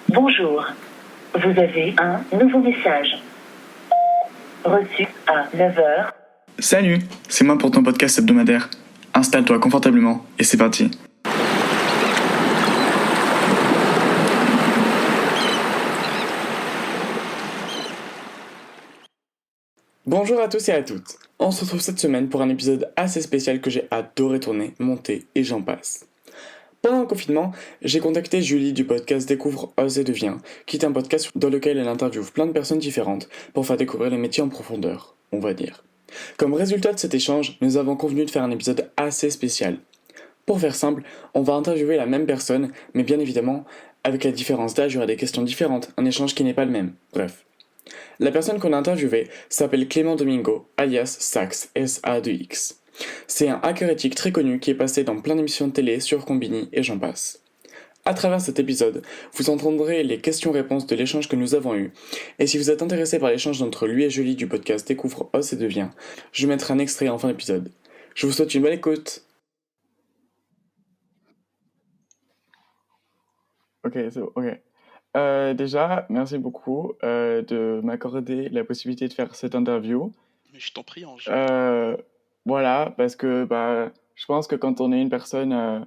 Bonjour. Vous avez un nouveau message. Reçu à 9h. Salut, c'est moi pour ton podcast hebdomadaire. Installe-toi confortablement et c'est parti. Bonjour à tous et à toutes. On se retrouve cette semaine pour un épisode assez spécial que j'ai adoré tourner, monter et j'en passe. Pendant le confinement, j'ai contacté Julie du podcast Découvre, Ose et Deviens, qui est un podcast dans lequel elle interviewe plein de personnes différentes pour faire découvrir les métiers en profondeur, on va dire. Comme résultat de cet échange, nous avons convenu de faire un épisode assez spécial. Pour faire simple, on va interviewer la même personne, mais bien évidemment, avec la différence d'âge, il y aura des questions différentes, un échange qui n'est pas le même. Bref. La personne qu'on a interviewée s'appelle Clément Domingo, alias Sax, S-A-2-X. C'est un hacker éthique très connu qui est passé dans plein d'émissions de télé sur Combini et j'en passe. À travers cet épisode, vous entendrez les questions-réponses de l'échange que nous avons eu. Et si vous êtes intéressé par l'échange entre lui et Julie du podcast Découvre, Ose et Deviens, je mettrai un extrait en fin d'épisode. Je vous souhaite une bonne écoute. Ok, c'est bon, ok. Déjà, merci beaucoup de m'accorder la possibilité de faire cette interview. Mais je t'en prie, Ange. Voilà, parce que je pense que quand on est une personne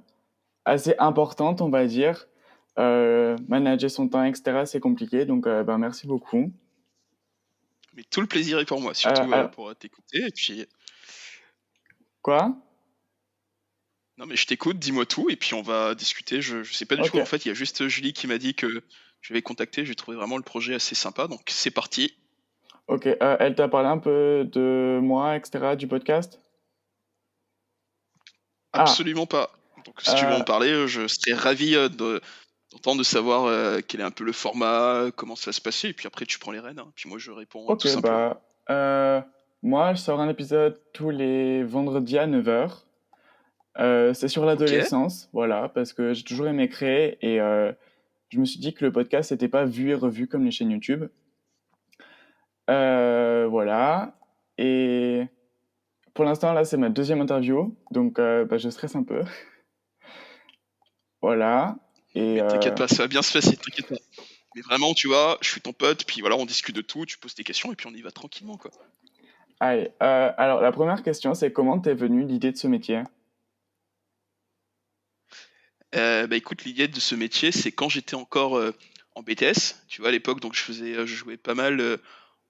assez importante, on va dire, manager son temps, etc., c'est compliqué. Donc, merci beaucoup. Mais tout le plaisir est pour moi, surtout Alors, pour t'écouter. Et puis, quoi? non, mais je t'écoute, dis-moi tout, et puis on va discuter. Je sais pas du Ok, tout, en fait, il y a juste Julie qui m'a dit que je vais contacter. J'ai trouvé vraiment le projet assez sympa, donc c'est parti. ok. Elle t'a parlé un peu de moi, etc., du podcast? Ah, Absolument pas. Donc si tu veux en euh, parler, je serais ravi d'entendre de savoir quel est un peu le format, comment ça va se passer, et puis après tu prends les rênes, hein. Puis moi je réponds tout ok, simplement. moi, je sors un épisode tous les vendredis à 9h. C'est sur Ok. l'adolescence, voilà, parce que j'ai toujours aimé créer et je me suis dit que le podcast n'était pas vu et revu comme les chaînes YouTube. Voilà. Et pour l'instant, là, c'est ma deuxième interview, donc je stresse un peu. Voilà. Et Mais t'inquiète pas, ça va bien se passer, t'inquiète pas. Mais vraiment, tu vois, je suis ton pote, puis voilà, on discute de tout, tu poses tes questions, et puis on y va tranquillement, quoi. allez, alors la première question, c'est comment t'es venue l'idée de ce métier? Écoute, l'idée de ce métier, c'est quand j'étais encore en BTS, tu vois, à l'époque, donc je jouais pas mal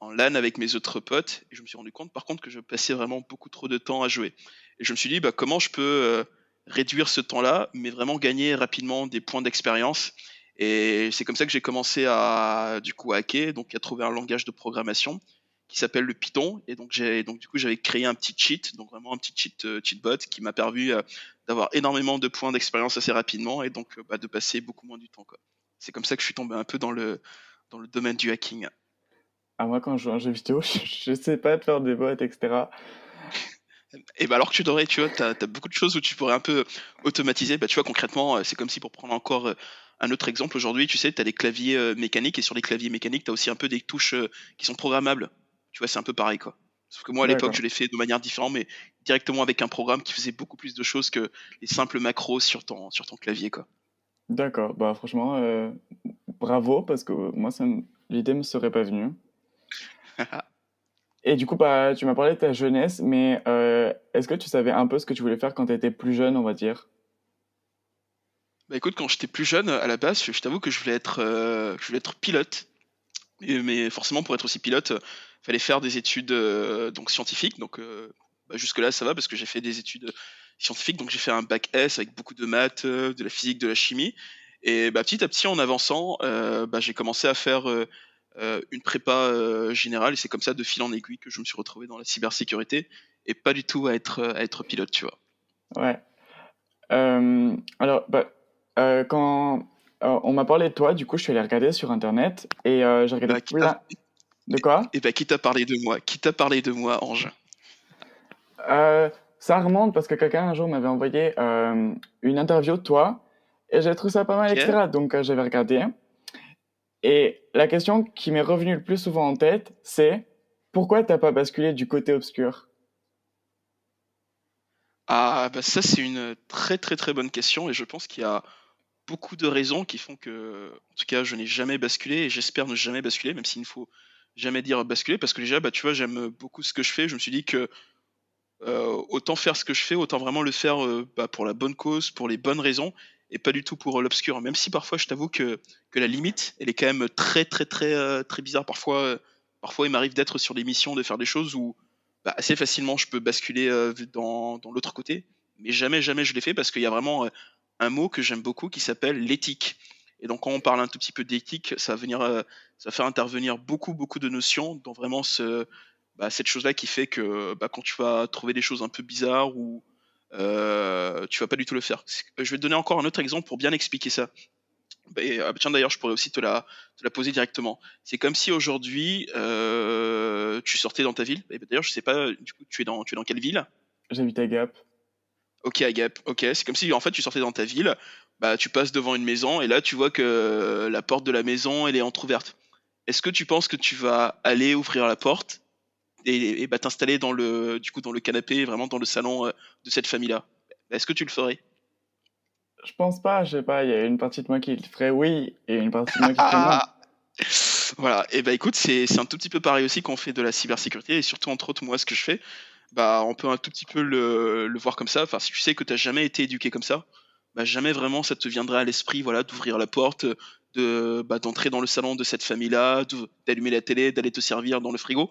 en LAN avec mes autres potes, et je me suis rendu compte par contre que je passais vraiment beaucoup trop de temps à jouer. Et je me suis dit, comment je peux réduire ce temps-là, mais vraiment gagner rapidement des points d'expérience. Et c'est comme ça que j'ai commencé à, du coup, à hacker, donc à trouver un langage de programmation qui s'appelle le Python. Et donc du coup, j'avais créé un petit cheat, donc vraiment un petit cheat bot qui m'a permis d'avoir énormément de points d'expérience assez rapidement et donc de passer beaucoup moins du temps, quoi. C'est comme ça que je suis tombé un peu dans le domaine du hacking. Ah, moi, quand je joue à un jeu vidéo, je sais pas de faire des bots, etc. Et alors que tu devrais, tu vois, t'as beaucoup de choses où tu pourrais un peu automatiser. Tu vois, concrètement, c'est comme si pour prendre encore un autre exemple, aujourd'hui, tu sais, t'as les claviers mécaniques et sur les claviers mécaniques, t'as aussi un peu des touches qui sont programmables. Tu vois, c'est un peu pareil, quoi. Sauf que moi, à l'époque, D'accord, je l'ai fait de manière différente, mais directement avec un programme qui faisait beaucoup plus de choses que les simples macros sur ton clavier, quoi. d'accord. Franchement, bravo, parce que moi, l'idée me serait pas venue. Et du coup, tu m'as parlé de ta jeunesse, mais est-ce que tu savais un peu ce que tu voulais faire quand tu étais plus jeune, on va dire? Écoute, quand j'étais plus jeune, à la base, je t'avoue que je voulais être pilote. Mais forcément, pour être aussi pilote, fallait faire des études donc scientifiques. Donc jusque-là, ça va parce que j'ai fait des études scientifiques. Donc j'ai fait un bac S avec beaucoup de maths, de la physique, de la chimie. Et petit à petit, en avançant, j'ai commencé à faire une prépa générale. Et c'est comme ça, de fil en aiguille, que je me suis retrouvé dans la cybersécurité et pas du tout à être pilote, tu vois. Ouais. Alors, quand on m'a parlé de toi, du coup, je suis allé regarder sur Internet et j'ai regardé Qui t'a plein... De quoi? qui t'a parlé de moi? Qui t'a parlé de moi, Ange? Ça remonte parce que quelqu'un un jour m'avait envoyé une interview de toi et j'ai trouvé ça pas mal, Ok. etc. Donc j'avais regardé. Et la question qui m'est revenue le plus souvent en tête, c'est pourquoi t'as pas basculé du côté obscur? Ah, ça c'est une très très très bonne question et je pense qu'il y a beaucoup de raisons qui font que, en tout cas, je n'ai jamais basculé et j'espère ne jamais basculer, même s'il ne faut jamais dire basculer, parce que déjà, bah, tu vois, j'aime beaucoup ce que je fais. Je me suis dit que autant faire ce que je fais, autant vraiment le faire bah, pour la bonne cause, pour les bonnes raisons, et pas du tout pour l'obscur. Même si parfois, je t'avoue que la limite, elle est quand même très, très, très, très bizarre. Parfois, il m'arrive d'être sur des missions, de faire des choses où bah, assez facilement je peux basculer dans l'autre côté, mais jamais, jamais je l'ai fait parce qu'il y a vraiment un mot que j'aime beaucoup qui s'appelle l'éthique. Et donc, quand on parle un tout petit peu d'éthique, ça va faire intervenir beaucoup, beaucoup de notions dans vraiment bah, cette chose-là qui fait que bah, quand tu vas trouver des choses un peu bizarres ou tu vas pas du tout le faire. Je vais te donner encore un autre exemple pour bien expliquer ça. Tiens, d'ailleurs, je pourrais aussi te la poser directement. C'est comme si aujourd'hui tu sortais dans ta ville. D'ailleurs, je sais pas, du coup, tu es dans quelle ville? J'habite à Gap. Ok, à Gap. Ok, c'est comme si en fait tu sortais dans ta ville, bah tu passes devant une maison et là tu vois que la porte de la maison elle est entrouverte. Est-ce que tu penses que tu vas aller ouvrir la porte et bah, t'installer dans le canapé, vraiment dans le salon de cette famille-là? Est-ce que tu le ferais? Je pense pas, je sais pas, il y a une partie de moi qui ferait oui et une partie de moi qui ferait non. Ah. Voilà, et bah écoute, c'est un tout petit peu pareil aussi quand on fait de la cybersécurité, et surtout entre autres moi ce que je fais, bah on peut un tout petit peu le voir comme ça. Enfin, si tu sais que t'as jamais été éduqué comme ça, bah jamais vraiment ça te viendrait à l'esprit, voilà, d'ouvrir la porte, d'entrer dans le salon de cette famille-là, d'allumer la télé, d'aller te servir dans le frigo.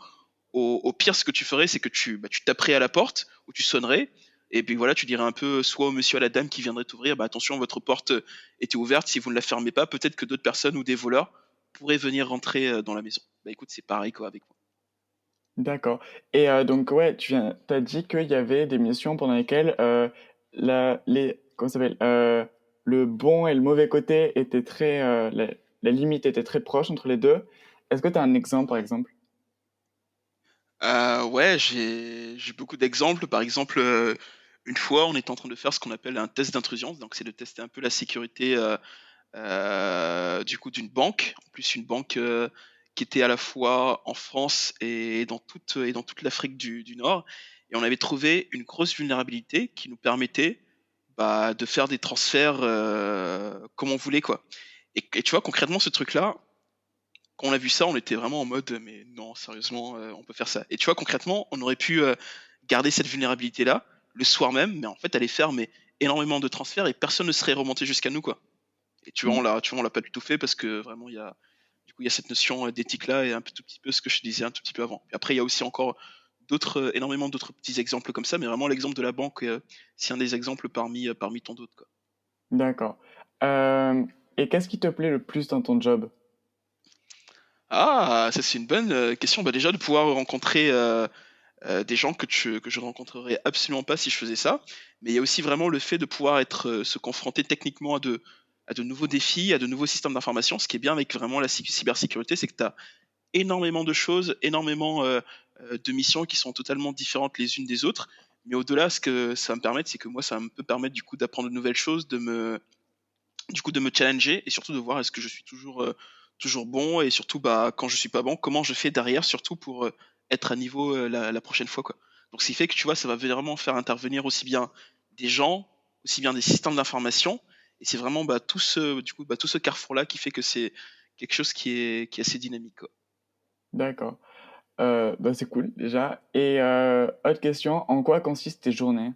Au pire, ce que tu ferais, c'est que tu taperais à la porte ou tu sonnerais. Et puis voilà, tu dirais un peu soit au monsieur à la dame qui viendrait t'ouvrir, bah attention, votre porte était ouverte, si vous ne la fermez pas, peut-être que d'autres personnes ou des voleurs pourraient venir rentrer dans la maison. Bah écoute, c'est pareil quoi avec moi. D'accord. Et donc, ouais, t'as dit qu'il y avait des missions pendant lesquelles comment ça s'appelle, le bon et le mauvais côté étaient la limite était très proche entre les deux. Est-ce que tu as un exemple, par exemple? Ouais, j'ai beaucoup d'exemples. Par exemple, une fois, on était en train de faire ce qu'on appelle un test d'intrusion. Donc, c'est de tester un peu la sécurité du coup d'une banque. En plus, une banque qui était à la fois en France et dans toute l'Afrique du Nord. Et on avait trouvé une grosse vulnérabilité qui nous permettait bah, de faire des transferts comme on voulait, quoi. Et tu vois, concrètement, ce truc-là, quand on a vu ça, on était vraiment en mode, mais non, sérieusement, on peut faire ça. Et tu vois, concrètement, on aurait pu garder cette vulnérabilité-là le soir même, mais en fait, aller faire énormément de transferts et personne ne serait remonté jusqu'à nous, quoi. Et tu vois, on l'a pas du tout fait parce que vraiment, il y a cette notion d'éthique-là et un tout petit peu ce que je disais un tout petit peu avant. Et après, il y a aussi encore énormément d'autres petits exemples comme ça, mais vraiment, l'exemple de la banque, c'est un des exemples parmi tant d'autres, quoi. D'accord. Euh, et qu'est-ce qui te plaît le plus dans ton job? Ah, ça c'est une bonne question. Bah, déjà de pouvoir rencontrer des gens que je ne rencontrerais absolument pas si je faisais ça. Mais il y a aussi vraiment le fait de pouvoir se confronter techniquement à de nouveaux défis, à de nouveaux systèmes d'information. Ce qui est bien avec vraiment la cybersécurité, c'est que tu as énormément de choses, énormément de missions qui sont totalement différentes les unes des autres. Mais au-delà, ce que ça va me permettre, c'est que moi, ça va me peut permettre du coup d'apprendre de nouvelles choses, de me challenger et surtout de voir est-ce que je suis toujours bon et surtout bah, quand je suis pas bon, comment je fais derrière surtout pour être à niveau la prochaine fois quoi. Donc ce qui fait que tu vois, ça va vraiment faire intervenir aussi bien des gens, aussi bien des systèmes d'information et c'est vraiment bah, tout ce carrefour là qui fait que c'est quelque chose qui est assez dynamique quoi. D'accord. Bah, c'est cool, déjà. Et autre question, en quoi consistent tes journées?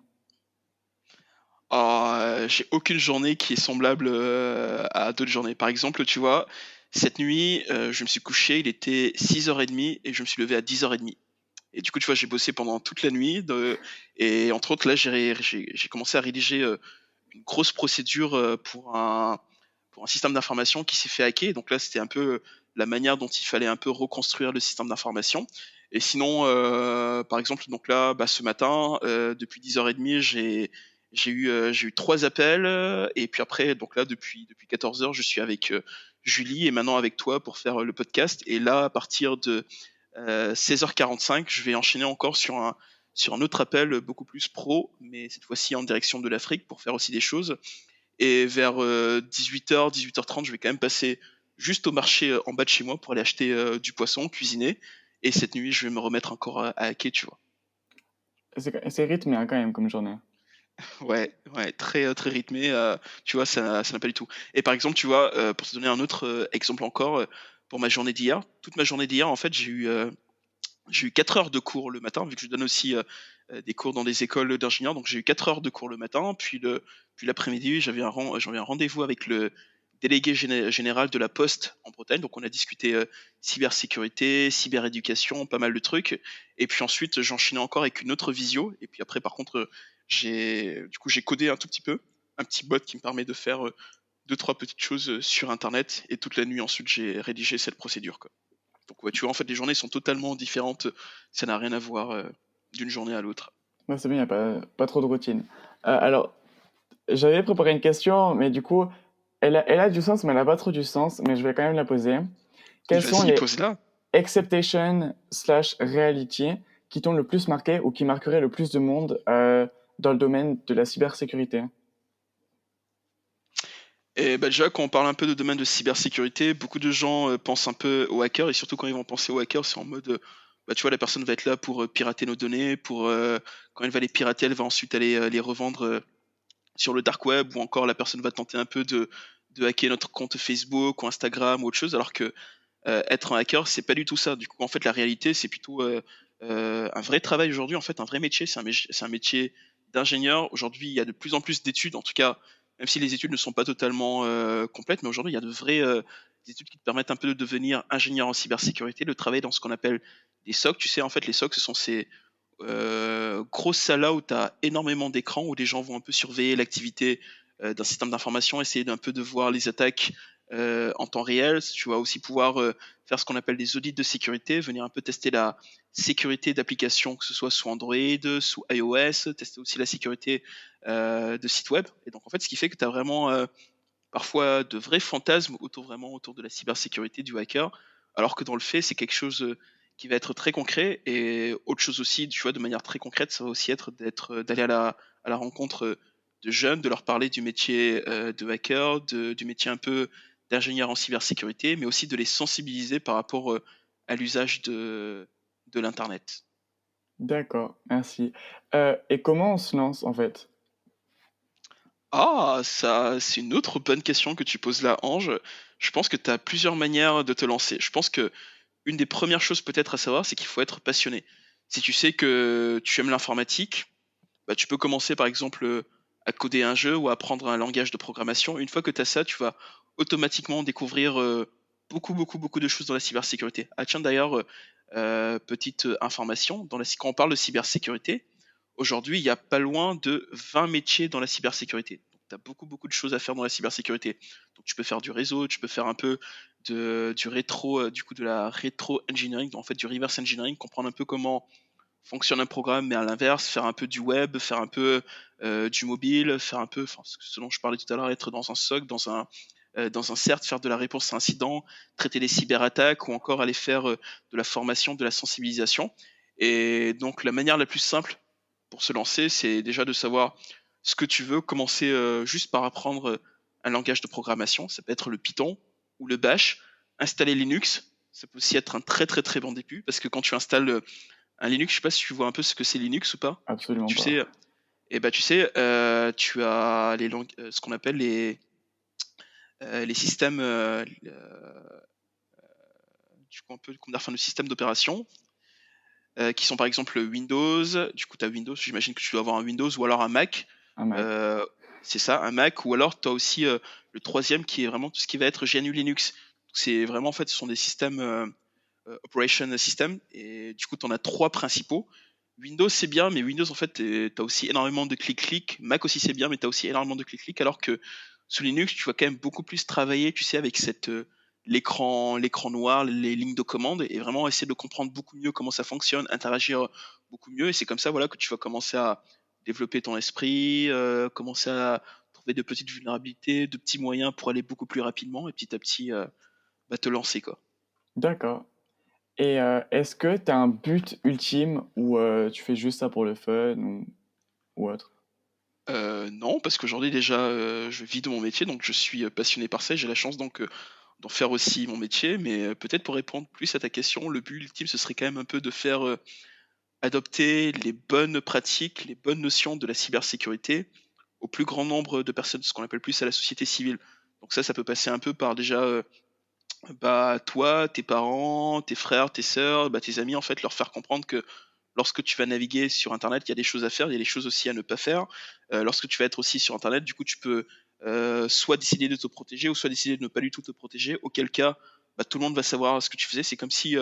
J'ai aucune journée qui est semblable à d'autres journées. Par exemple, tu vois, cette nuit, je me suis couché, il était 6h30 et je me suis levé à 10h30. Et du coup, tu vois, j'ai bossé pendant toute la nuit. Et entre autres, là, j'ai commencé à rédiger une grosse procédure pour un système d'information qui s'est fait hacker. Donc là, c'était un peu la manière dont il fallait un peu reconstruire le système d'information. Et sinon, par exemple, donc là, bah, ce matin, depuis 10h30, j'ai eu trois appels. Et puis après, donc là, depuis 14h, je suis avec Julie et maintenant avec toi pour faire le podcast. Et là, à partir de 16h45, je vais enchaîner encore sur un autre appel beaucoup plus pro, mais cette fois-ci en direction de l'Afrique pour faire aussi des choses. Et vers 18h, 18h30, je vais quand même passer juste au marché en bas de chez moi pour aller acheter du poisson, cuisiner. Et cette nuit, je vais me remettre encore à hacker, tu vois. C'est rythmé hein, quand même comme journée. Ouais, ouais, très rythmé, tu vois? Ça n'a pas du tout et par exemple, tu vois, pour te donner un autre, exemple encore, pour ma journée d'hier, toute ma journée d'hier, en fait, j'ai eu 4 heures de cours le matin, vu que je donne aussi, des cours dans des écoles d'ingénieurs, donc j'ai eu 4 heures de cours le matin, puis l'après-midi, j'avais un rendez-vous avec le délégué général de la Poste en Bretagne, donc on a discuté, cybersécurité, cyberéducation, pas mal de trucs et puis ensuite, j'enchaînais encore avec une autre visio et puis après par contre, j'ai codé un tout petit peu, un petit bot qui me permet de faire, 2-3 petites choses, sur internet et toute la nuit ensuite, j'ai rédigé cette procédure, quoi. Donc ouais, tu vois, en fait, les journées sont totalement différentes. Ça n'a rien à voir d'une journée à l'autre. Ouais, c'est bien, il n'y a pas trop de routine. Alors, j'avais préparé une question, mais du coup, elle a du sens, mais elle n'a pas trop du sens, mais je vais quand même la poser. Quelles sont Vas-y, les pose-la. acceptation slash reality qui t'ont le plus marqué ou qui marqueraient le plus de monde dans le domaine de la cybersécurité? Et bah déjà, quand on parle un peu de domaine de cybersécurité, beaucoup de gens pensent un peu aux hackers, et surtout quand ils vont penser aux hackers, c'est en mode, bah, tu vois, la personne va être là pour pirater nos données, quand elle va les pirater, elle va ensuite aller les revendre sur le dark web, ou encore la personne va tenter un peu de hacker notre compte Facebook ou Instagram ou autre chose, alors que être un hacker, c'est pas du tout ça. Du coup, en fait, la réalité, c'est plutôt un vrai travail aujourd'hui, en fait, un vrai métier. C'est un métier d'ingénieur. Aujourd'hui, il y a de plus en plus d'études, en tout cas, même si les études ne sont pas totalement complètes, mais aujourd'hui, il y a de vraies études qui te permettent un peu de devenir ingénieur en cybersécurité, de travailler dans ce qu'on appelle des SOC. Tu sais, en fait, les SOC, ce sont ces grosses salles là où tu as énormément d'écrans, où les gens vont un peu surveiller l'activité d'un système d'information, essayer d'un peu de voir les attaques en temps réel. Tu vas aussi pouvoir faire ce qu'on appelle des audits de sécurité, venir un peu tester la sécurité d'applications, que ce soit sous Android, sous iOS, tester aussi la sécurité de sites web. Et donc en fait, ce qui fait que tu as vraiment parfois de vrais fantasmes autour de la cybersécurité du hacker, alors que dans le fait, c'est quelque chose qui va être très concret. Et autre chose aussi, tu vois, de manière très concrète, ça va aussi être d'aller à la rencontre de jeunes, de leur parler du métier de hacker, du métier un peu d'ingénieur en cybersécurité, mais aussi de les sensibiliser par rapport à l'usage de l'Internet. D'accord, merci. Et comment on se lance en fait? Ah, ça, c'est une autre bonne question que tu poses là, Ange. Je pense que tu as plusieurs manières de te lancer. Je pense que une des premières choses peut-être à savoir, c'est qu'il faut être passionné. Si tu sais que tu aimes l'informatique, bah, tu peux commencer par exemple à coder un jeu ou à apprendre un langage de programmation. Une fois que tu as ça, tu vas automatiquement découvrir beaucoup de choses dans la cybersécurité. Ah tiens d'ailleurs, petite information, quand on parle de cybersécurité, aujourd'hui il y a pas loin de 20 métiers dans la cybersécurité. Donc tu as beaucoup de choses à faire dans la cybersécurité. Donc tu peux faire du réseau, tu peux faire un peu du rétro, du coup de la rétro engineering, en fait du reverse engineering, comprendre un peu comment fonctionne un programme, mais à l'inverse, faire un peu du web, faire un peu du mobile, faire un peu, enfin, ce dont je parlais tout à l'heure, être dans un SOC, dans un CERT, faire de la réponse à incident, traiter les cyberattaques ou encore aller faire de la formation, de la sensibilisation. Et donc la manière la plus simple pour se lancer, c'est déjà de savoir ce que tu veux, commencer juste par apprendre un langage de programmation, ça peut être le Python ou le Bash, installer Linux, ça peut aussi être un très bon début, parce que quand tu installes un Linux, je sais pas si tu vois un peu ce que c'est Linux ou pas. Absolument Tu pas. sais, tu as ce qu'on appelle les systèmes, du coup, un peu, enfin, le système d'opération, qui sont par exemple Windows. Du coup, tu as Windows, j'imagine que tu dois avoir un Windows ou alors un Mac. Un Mac. Euh, c'est ça, un Mac, ou alors tu as aussi le troisième qui est vraiment tout ce qui va être GNU Linux. C'est vraiment, en fait, ce sont des systèmes Operation System, et du coup, tu en as trois principaux. Windows, c'est bien, mais Windows, en fait, tu as aussi énormément de clic-clic. Mac aussi, c'est bien, mais tu as aussi énormément de clic-clic, alors que sous Linux, tu vas quand même beaucoup plus travailler, tu sais, avec l'écran noir, les lignes de commande, et vraiment essayer de comprendre beaucoup mieux comment ça fonctionne, interagir beaucoup mieux, et c'est comme ça, voilà, que tu vas commencer à développer ton esprit, commencer à trouver de petites vulnérabilités, de petits moyens pour aller beaucoup plus rapidement, et petit à petit, bah, te lancer, quoi. D'accord. Et est-ce que tu as un but ultime ou tu fais juste ça pour le fun ou autre? Non, parce qu'aujourd'hui déjà, je vis de mon métier, donc je suis, passionné par ça, et j'ai la chance donc, d'en faire aussi mon métier. Mais, peut-être pour répondre plus à ta question, le but ultime, ce serait quand même un peu de faire, adopter les bonnes pratiques, les bonnes notions de la cybersécurité au plus grand nombre de personnes, ce qu'on appelle plus à la société civile. Donc ça peut passer un peu par déjà toi, tes parents, tes frères, tes sœurs, tes amis, en fait, leur faire comprendre que lorsque tu vas naviguer sur Internet, il y a des choses à faire, il y a des choses aussi à ne pas faire. Lorsque tu vas être aussi sur Internet, du coup, tu peux soit décider de te protéger ou soit décider de ne pas du tout te protéger, auquel cas, tout le monde va savoir ce que tu faisais. C'est comme si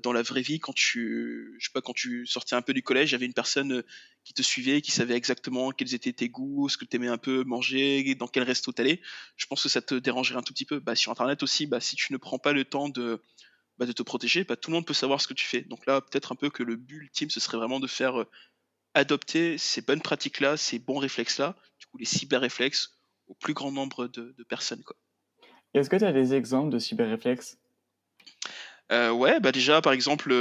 dans la vraie vie, je sais pas, quand tu sortais un peu du collège, il y avait une personne qui te suivait, qui savait exactement quels étaient tes goûts, ce que tu aimais un peu manger, dans quel resto t'allais. Je pense que ça te dérangerait un tout petit peu. Sur Internet aussi, si tu ne prends pas le temps de te protéger, tout le monde peut savoir ce que tu fais. Donc là, peut-être un peu que le but ultime, ce serait vraiment de faire adopter ces bonnes pratiques-là, ces bons réflexes-là, du coup les cyber-réflexes, au plus grand nombre de personnes, quoi. Est-ce que tu as des exemples de cyberréflexes? Ouais, déjà, par exemple,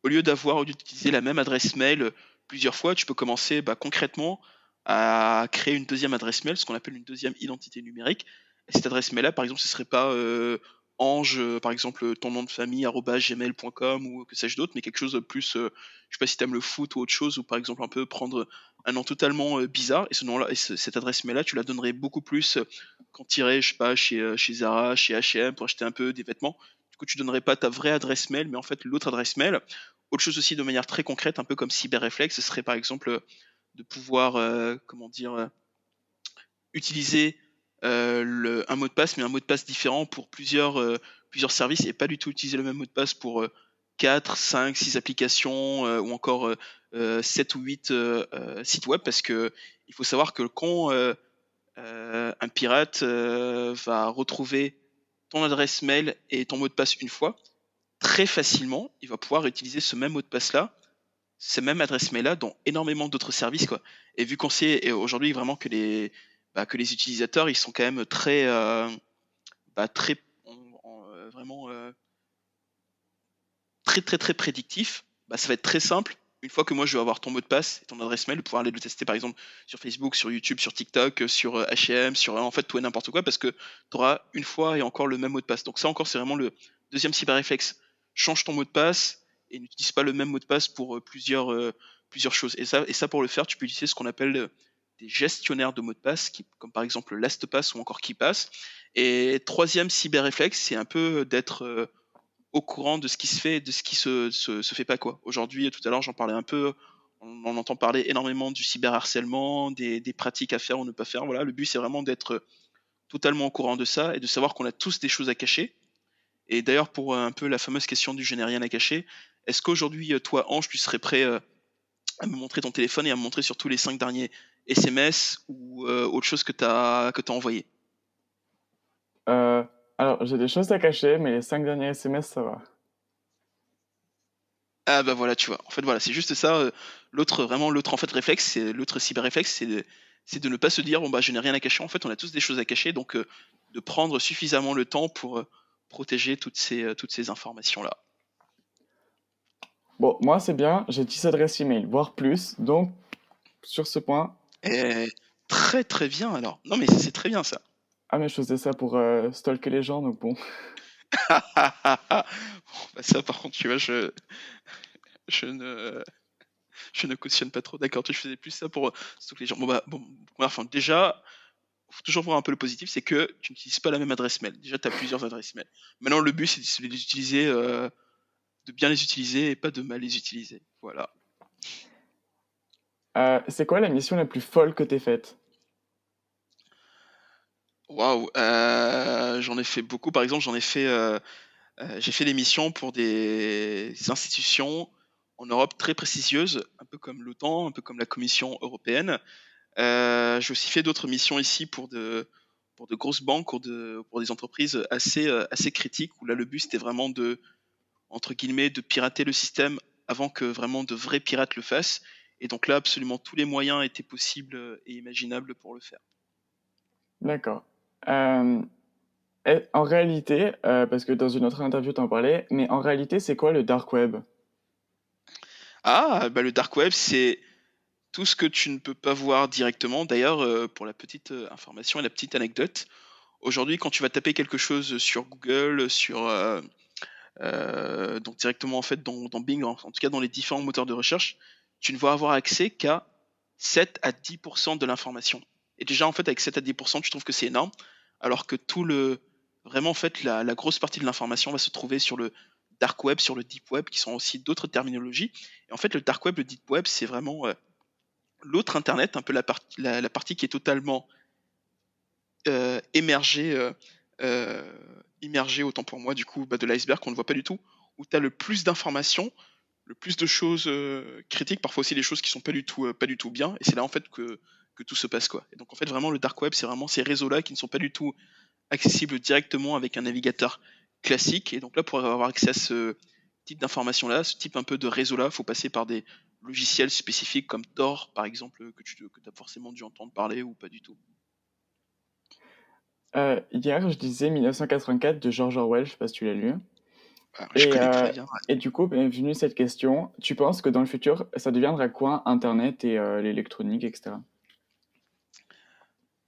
au lieu d'utiliser la même adresse mail plusieurs fois, tu peux commencer concrètement à créer une deuxième adresse mail, ce qu'on appelle une deuxième identité numérique. Et cette adresse mail-là, par exemple, ce serait pas Ange, par exemple, ton nom de famille, @gmail.com ou que sais-je d'autre, mais quelque chose de plus, je sais pas si tu aimes le foot ou autre chose, ou par exemple un peu prendre un nom totalement bizarre, et ce nom-là, cette adresse mail-là, tu la donnerais beaucoup plus quand tu irais, je sais pas, chez Zara, chez H&M pour acheter un peu des vêtements. Du coup, tu donnerais pas ta vraie adresse mail, mais en fait l'autre adresse mail. Autre chose aussi de manière très concrète, un peu comme cyberréflexe, ce serait par exemple de pouvoir, comment dire, utiliser un mot de passe, mais un mot de passe différent pour plusieurs services, et pas du tout utiliser le même mot de passe pour 4, 5, 6 applications ou encore 7 ou 8 sites web, parce que il faut savoir que quand un pirate va retrouver ton adresse mail et ton mot de passe une fois, très facilement, il va pouvoir utiliser ce même mot de passe-là, cette même adresse mail-là dans énormément d'autres services, quoi. Et vu qu'on sait aujourd'hui vraiment que les utilisateurs, ils sont quand même très, très, vraiment très très très prédictifs, ça va être très simple. Une fois que moi je vais avoir ton mot de passe et ton adresse mail, de pouvoir aller le tester par exemple sur Facebook, sur YouTube, sur TikTok, sur H&M, sur en fait tout et n'importe quoi, parce que tu auras une fois et encore le même mot de passe. Donc ça encore, c'est vraiment le deuxième cyber-réflexe. Change ton mot de passe et n'utilise pas le même mot de passe pour plusieurs choses. Et ça, pour le faire, tu peux utiliser ce qu'on appelle des gestionnaires de mots de passe, comme par exemple LastPass ou encore KeePass. Et troisième cyber-réflexe, c'est un peu d'être au courant de ce qui se fait et de ce qui se fait pas, quoi. Aujourd'hui, tout à l'heure, j'en parlais un peu. On entend parler énormément du cyberharcèlement, des pratiques à faire ou ne pas faire. Voilà, le but, c'est vraiment d'être totalement au courant de ça et de savoir qu'on a tous des choses à cacher. Et d'ailleurs, pour un peu la fameuse question du je n'ai rien à cacher, est-ce qu'aujourd'hui, toi, Ange, tu serais prêt à me montrer ton téléphone et à me montrer surtout les 5 derniers SMS ou autre chose que t'as envoyé? Euh, alors, j'ai des choses à cacher, mais les 5 derniers SMS, ça va. Ah voilà, tu vois. En fait, voilà, c'est juste ça. L'autre en fait réflexe, c'est l'autre cyber-réflexe, c'est de ne pas se dire bon je n'ai rien à cacher. En fait, on a tous des choses à cacher, donc de prendre suffisamment le temps pour protéger toutes ces informations-là. Bon, moi, c'est bien, j'ai 10 adresses email, voire plus, donc, sur ce point, Et très très bien alors. Non mais c'est très bien ça. ah, mais je faisais ça pour stalker les gens, donc bon. Bon, ça par contre, tu vois, je ne je ne cautionne pas trop. D'accord, tu faisais plus ça pour stalker les gens. Bon, enfin déjà, faut toujours voir un peu le positif, c'est que tu n'utilises pas la même adresse mail. Déjà, tu as plusieurs adresses mail. Maintenant, le but, c'est de les utiliser, de bien les utiliser et pas de mal les utiliser. Voilà. C'est quoi la mission la plus folle que t'aies faite? Waouh, j'en ai fait beaucoup. Par exemple, j'ai fait des missions pour des institutions en Europe très prestigieuses, un peu comme l'OTAN, un peu comme la Commission européenne. J'ai aussi fait d'autres missions ici pour de grosses banques ou pour des entreprises assez critiques, où là, le but, c'était vraiment entre guillemets, de pirater le système avant que vraiment de vrais pirates le fassent. Et donc là, absolument tous les moyens étaient possibles et imaginables pour le faire. D'accord. Euh, En réalité, parce que dans une autre interview t'en parlais, mais en réalité, c'est quoi le dark web? Ah, le dark web, c'est tout ce que tu ne peux pas voir directement. D'ailleurs, pour la petite information et la petite anecdote, aujourd'hui, quand tu vas taper quelque chose sur Google, donc directement en fait dans Bing, en tout cas dans les différents moteurs de recherche, tu ne vas avoir accès qu'à 7 à 10% de l'information. Et déjà en fait avec 7 à 10%, tu trouves que c'est énorme, alors que vraiment en fait la grosse partie de l'information va se trouver sur le dark web, sur le deep web, qui sont aussi d'autres terminologies. Et en fait le dark web, le deep web, c'est vraiment l'autre internet, un peu la partie qui est totalement émergée, immergée autant pour moi du coup de l'iceberg qu'on ne voit pas du tout, où tu as le plus d'informations, le plus de choses critiques, parfois aussi des choses qui sont pas du tout bien, et c'est là en fait que tout se passe quoi. Et donc en fait vraiment le dark web, c'est vraiment ces réseaux-là qui ne sont pas du tout accessibles directement avec un navigateur classique. Et donc là, pour avoir accès à ce type d'informations-là, ce type un peu de réseau-là, il faut passer par des logiciels spécifiques comme Tor, par exemple, que tu as forcément dû entendre parler ou pas du tout. Hier, je disais 1984 de George Orwell, je sais pas si tu l'as lu. Alors, je Et, connais très euh, bien. et du coup, m'est venue cette question. Tu penses que dans le futur, ça deviendra quoi Internet et l'électronique, etc.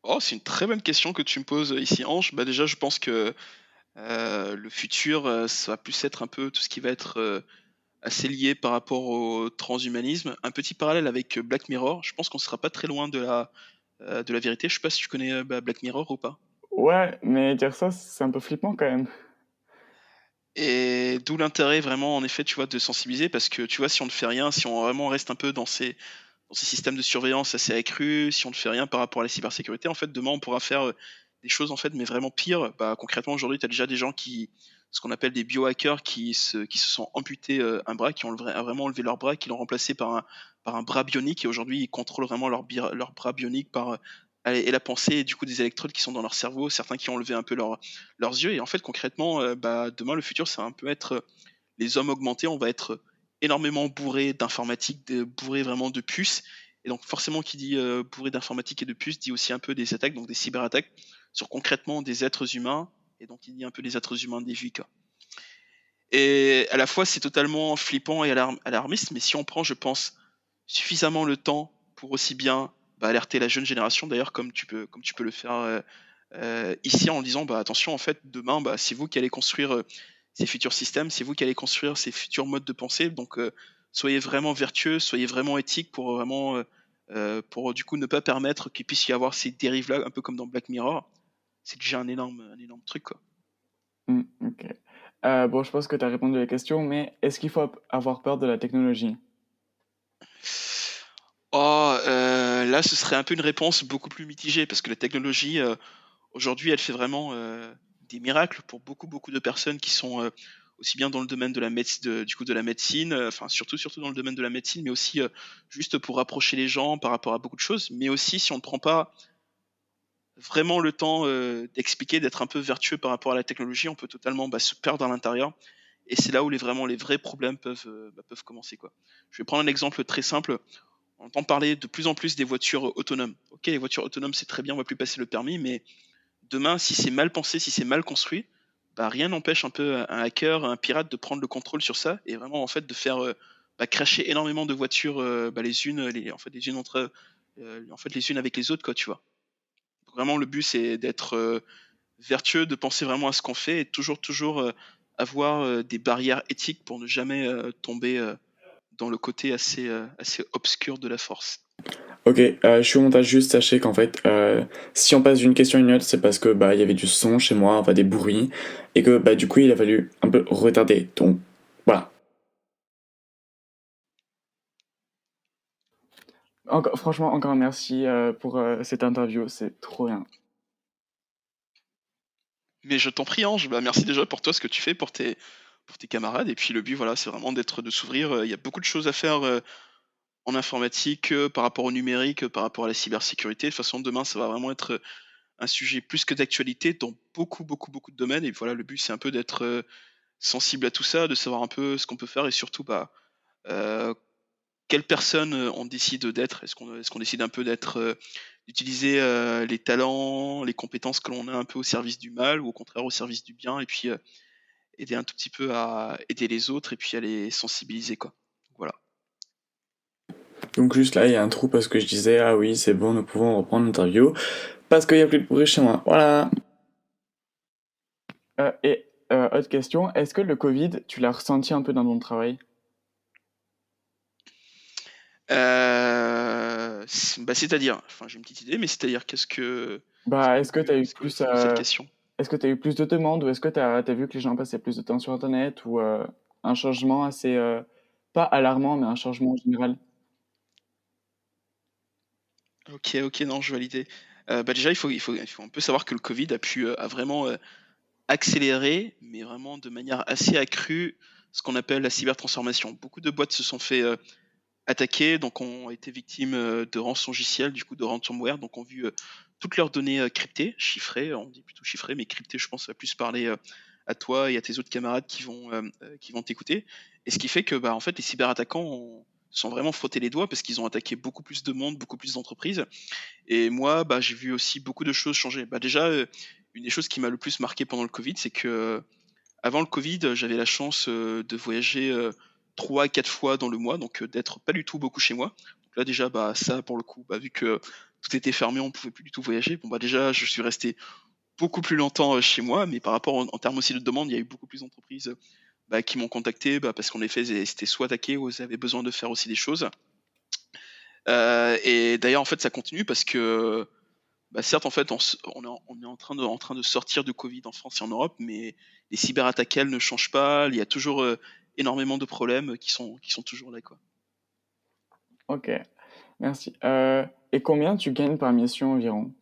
Oh, c'est une très bonne question que tu me poses ici, Ange. Bah déjà, je pense que le futur, ça va plus être un peu tout ce qui va être assez lié par rapport au transhumanisme. Un petit parallèle avec Black Mirror. Je pense qu'on sera pas très loin de la vérité. Je sais pas si tu connais Black Mirror ou pas. Ouais, mais dire ça, c'est un peu flippant quand même. Et d'où l'intérêt vraiment, en effet, tu vois, de sensibiliser, parce que tu vois, si on ne fait rien, si on vraiment reste un peu dans ces systèmes de surveillance assez accrus, si on ne fait rien par rapport à la cybersécurité, en fait, demain, on pourra faire des choses, en fait, mais vraiment pires. Bah, concrètement, aujourd'hui, tu as déjà des gens ce qu'on appelle des biohackers, qui se sont amputés un bras, qui ont vraiment enlevé leur bras, qui l'ont remplacé par un bras bionique, et aujourd'hui, ils contrôlent vraiment leur bras bionique et la pensée, et du coup, des électrodes qui sont dans leur cerveau, certains qui ont enlevé un peu leurs yeux. Et en fait, concrètement, bah, demain, le futur, ça va un peu être les hommes augmentés. On va être énormément bourré d'informatique, bourré vraiment de puces. Et donc, forcément, qui dit bourré d'informatique et de puces dit aussi un peu des attaques, donc des cyberattaques, sur concrètement des êtres humains. Et donc, il dit un peu des êtres humains des VUCA. Et à la fois, c'est totalement flippant et alarmiste, mais si on prend, je pense, suffisamment le temps pour aussi bien alerter la jeune génération, d'ailleurs, comme tu peux le faire ici en disant bah, attention, en fait, demain, bah, c'est vous qui allez construire ces futurs systèmes, c'est vous qui allez construire ces futurs modes de pensée. Donc, soyez vraiment vertueux, soyez vraiment éthiques pour vraiment, pour du coup ne pas permettre qu'il puisse y avoir ces dérives-là, un peu comme dans Black Mirror. C'est déjà un énorme truc, quoi. Ok. Bon, je pense que tu as répondu à la question, mais est-ce qu'il faut avoir peur de la technologie? Oh, là, ce serait un peu une réponse beaucoup plus mitigée parce que la technologie, aujourd'hui, elle fait vraiment des miracles pour beaucoup de personnes qui sont aussi bien dans le domaine du coup, de la médecine, enfin surtout dans le domaine de la médecine, mais aussi juste pour rapprocher les gens par rapport à beaucoup de choses, mais aussi si on ne prend pas vraiment le temps d'expliquer, d'être un peu vertueux par rapport à la technologie, on peut totalement se perdre à l'intérieur. Et c'est là où vraiment les vrais problèmes peuvent commencer, quoi. Je vais prendre un exemple très simple. On entend parler de plus en plus des voitures autonomes. Ok, les voitures autonomes, c'est très bien, on va plus passer le permis, mais demain, si c'est mal pensé, si c'est mal construit, bah, rien n'empêche un peu un hacker, un pirate de prendre le contrôle sur ça et vraiment en fait de faire crasher énormément de voitures, les unes entre en fait les unes avec les autres, quoi, tu vois. Donc, vraiment, le but c'est d'être vertueux, de penser vraiment à ce qu'on fait et toujours avoir des barrières éthiques pour ne jamais tomber dans le côté assez obscur de la force. Ok, je suis au montage juste, sachez qu'en fait, si on passe d'une question à une autre, c'est parce que bah il y avait du son chez moi, enfin des bruits, et que bah du coup il a fallu un peu retarder. Donc voilà. Franchement, encore un merci pour cette interview, c'est trop bien. Mais je t'en prie, Ange, bah, merci déjà pour toi, ce que tu fais pour tes camarades. Et puis le but, voilà, c'est vraiment de s'ouvrir. Il y a beaucoup de choses à faire en informatique, par rapport au numérique, par rapport à la cybersécurité. De toute façon, demain, ça va vraiment être un sujet plus que d'actualité dans beaucoup de domaines. Et voilà, le but, c'est un peu d'être sensible à tout ça, de savoir un peu ce qu'on peut faire et surtout, euh, quelle personne on décide d'être. Est-ce qu'on décide un peu d'utiliser les talents, les compétences que l'on a un peu au service du mal ou au contraire au service du bien, et puis aider un tout petit peu à aider les autres et puis à les sensibiliser, quoi. Voilà. Donc juste là, il y a un trou parce que je disais ah oui c'est bon, nous pouvons reprendre l'interview parce qu'il y a plus de bruit chez moi. Voilà. Et autre question, est-ce que le Covid, tu l'as ressenti un peu dans ton travail? Bah, c'est-à-dire, enfin, j'ai une petite idée, mais c'est-à-dire qu'est-ce que c'est Bah, quoi le c'est quoi le fond de cette question? est-ce que tu as eu plus de demandes ou est-ce que tu as vu que les gens passaient plus de temps sur Internet ou un changement assez, pas alarmant, mais un changement général? OK, OK, non, je valide. Bah, déjà, il faut un peu savoir que le covid a vraiment, accéléré, mais vraiment de manière assez accrue, ce qu'on appelle la cybertransformation. Beaucoup de boîtes se sont fait, attaquer, donc ont été victimes, de rançongiciels, du coup de ransomware, donc ont vu, toutes leurs données, cryptées, chiffrées, on dit plutôt chiffrées, mais cryptées, je pense, ça va plus parler, à toi et à tes autres camarades qui vont t'écouter. Et ce qui fait que, bah, en fait, les cyberattaquants se sont vraiment frottés les doigts parce qu'ils ont attaqué beaucoup plus de monde, beaucoup plus d'entreprises. Et moi, bah, j'ai vu aussi beaucoup de choses changer. Bah, déjà, une des choses qui m'a le plus marqué pendant le covid, c'est que, avant le covid, j'avais la chance, de voyager, 3 à 4 fois dans le mois, donc d'être pas du tout beaucoup chez moi. Donc là déjà, bah, ça pour le coup, bah, vu que tout était fermé, on pouvait plus du tout voyager. Bon, bah, déjà, je suis resté beaucoup plus longtemps, chez moi, mais par rapport en termes aussi de demande, il y a eu beaucoup plus d'entreprises, bah, qui m'ont contacté, bah, parce qu'en effet, elles étaient soit attaquées ou elles avaient besoin de faire aussi des choses. Et d'ailleurs, en fait, ça continue parce que, bah, certes, en fait, on est en train de sortir du Covid en France et en Europe, mais les cyberattaques, elles, ne changent pas. Il y a toujours énormément de problèmes qui sont toujours là, quoi. Ok, merci. Et combien tu gagnes par mission environ?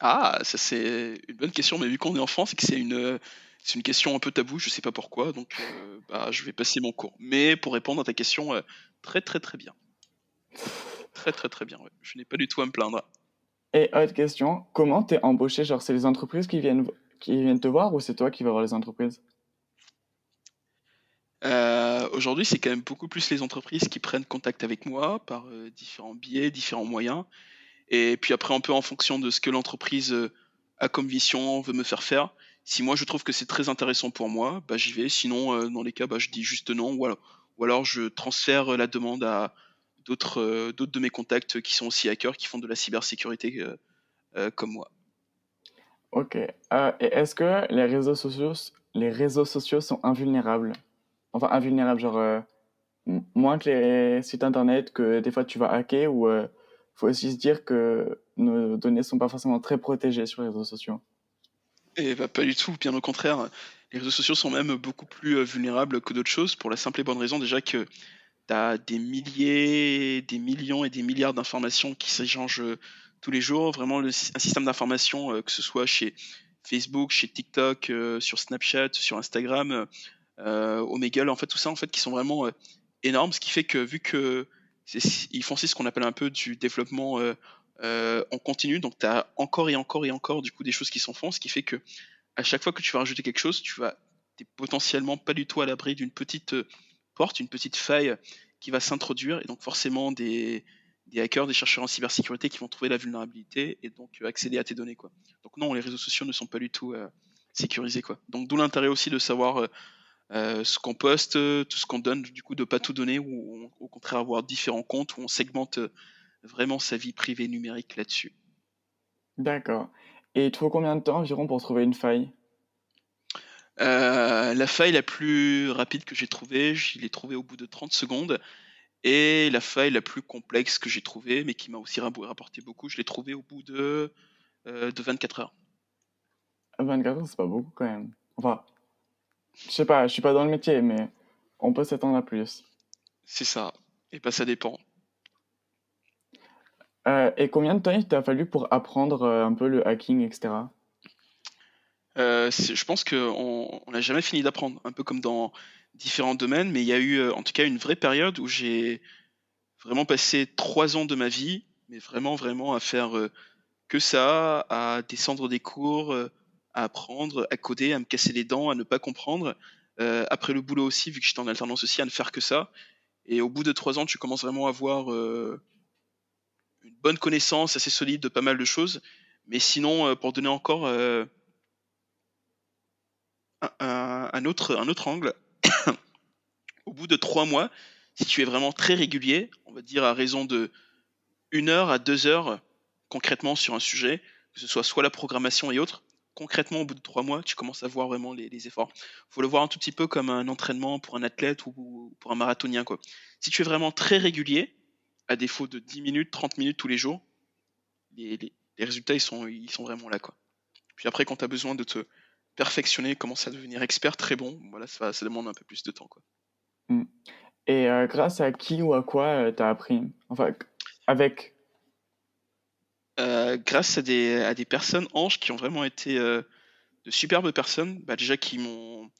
Ah, ça c'est une bonne question, mais vu qu'on est en France et que c'est une question un peu taboue, je sais pas pourquoi, donc bah, je vais passer mon cours. Mais pour répondre à ta question, très très très bien. Très très très bien, ouais. Je n'ai pas du tout à me plaindre. Et autre question, comment t'es embauché? Genre, c'est les entreprises qui viennent te voir ou c'est toi qui vas voir les entreprises? Aujourd'hui, c'est quand même beaucoup plus les entreprises qui prennent contact avec moi par, différents biais, différents moyens. Et puis après, un peu en fonction de ce que l'entreprise, a comme mission, veut me faire faire. Si moi je trouve que c'est très intéressant pour moi, bah, j'y vais. Sinon, dans les cas, bah, je dis juste non ou alors je transfère, la demande à d'autres de mes contacts qui sont aussi hackers, qui font de la cybersécurité, comme moi. Ok. Et est-ce que les réseaux sociaux sont invulnérables? Enfin, invulnérables, genre, moins que les sites internet que des fois tu vas hacker ou faut aussi se dire que nos données sont pas forcément très protégées sur les réseaux sociaux. Et bah, pas du tout, bien au contraire. Les réseaux sociaux sont même beaucoup plus, vulnérables que d'autres choses pour la simple et bonne raison déjà que tu as des milliers, des millions et des milliards d'informations qui s'échangent, tous les jours. Vraiment un système d'information, que ce soit chez Facebook, chez TikTok, sur Snapchat, sur Instagram, Omegle, en fait, tout ça, en fait, qui sont vraiment, énormes. Ce qui fait que vu que ils font aussi ce qu'on appelle un peu du développement, en continu, donc tu as encore et encore et encore, du coup, des choses qui s'en font. Ce qui fait que à chaque fois que tu vas rajouter quelque chose, tu potentiellement pas du tout à l'abri d'une petite, porte, une petite faille qui va s'introduire et donc forcément des hackers, des chercheurs en cybersécurité qui vont trouver la vulnérabilité et donc, accéder à tes données, quoi. Donc non, les réseaux sociaux ne sont pas du tout, sécurisés, quoi. Donc d'où l'intérêt aussi de savoir, ce qu'on poste, tout ce qu'on donne, du coup de pas tout donner ou au contraire avoir différents comptes où on segmente, vraiment sa vie privée numérique là-dessus. D'accord. Et il te faut combien de temps environ pour trouver une faille? La faille la plus rapide que j'ai trouvée, je l'ai trouvée au bout de 30 secondes et la faille la plus complexe que j'ai trouvée, mais qui m'a aussi rapporté beaucoup, je l'ai trouvée au bout de 24 heures. 24 heures, c'est pas beaucoup quand même. Enfin, je sais pas, je suis pas dans le métier, mais on peut s'attendre à plus. C'est ça. Et bah, ça dépend. Et combien de temps il t'a fallu pour apprendre un peu le hacking, etc. Je pense qu'on n'a jamais fini d'apprendre, un peu comme dans différents domaines, mais il y a eu, en tout cas une vraie période où j'ai vraiment passé 3 ans de ma vie, mais vraiment, vraiment à faire, que ça, à descendre des cours, à apprendre, à coder, à me casser les dents, à ne pas comprendre. Après le boulot aussi, vu que j'étais en alternance aussi, à ne faire que ça. Et au bout de 3 ans, tu commences vraiment à avoir, une bonne connaissance assez solide de pas mal de choses. Mais sinon, pour donner encore, un autre angle, au bout de 3 mois, si tu es vraiment très régulier, on va dire à raison de 1 heure à 2 heures concrètement sur un sujet, que ce soit la programmation et autres, concrètement, au bout de 3 mois, tu commences à voir vraiment les efforts. Faut le voir un tout petit peu comme un entraînement pour un athlète ou pour un marathonien, quoi. Si tu es vraiment très régulier, à défaut de 10 minutes, 30 minutes tous les jours, les résultats, ils sont vraiment là, quoi. Puis après, quand tu as besoin de te perfectionner, commencer à devenir expert très bon, voilà, ça demande un peu plus de temps, quoi. Mm. Et grâce à qui ou à quoi t'as appris? Enfin, avec... Grâce à des personnes, anges, qui ont vraiment été de superbes personnes, bah, déjà qui m'ont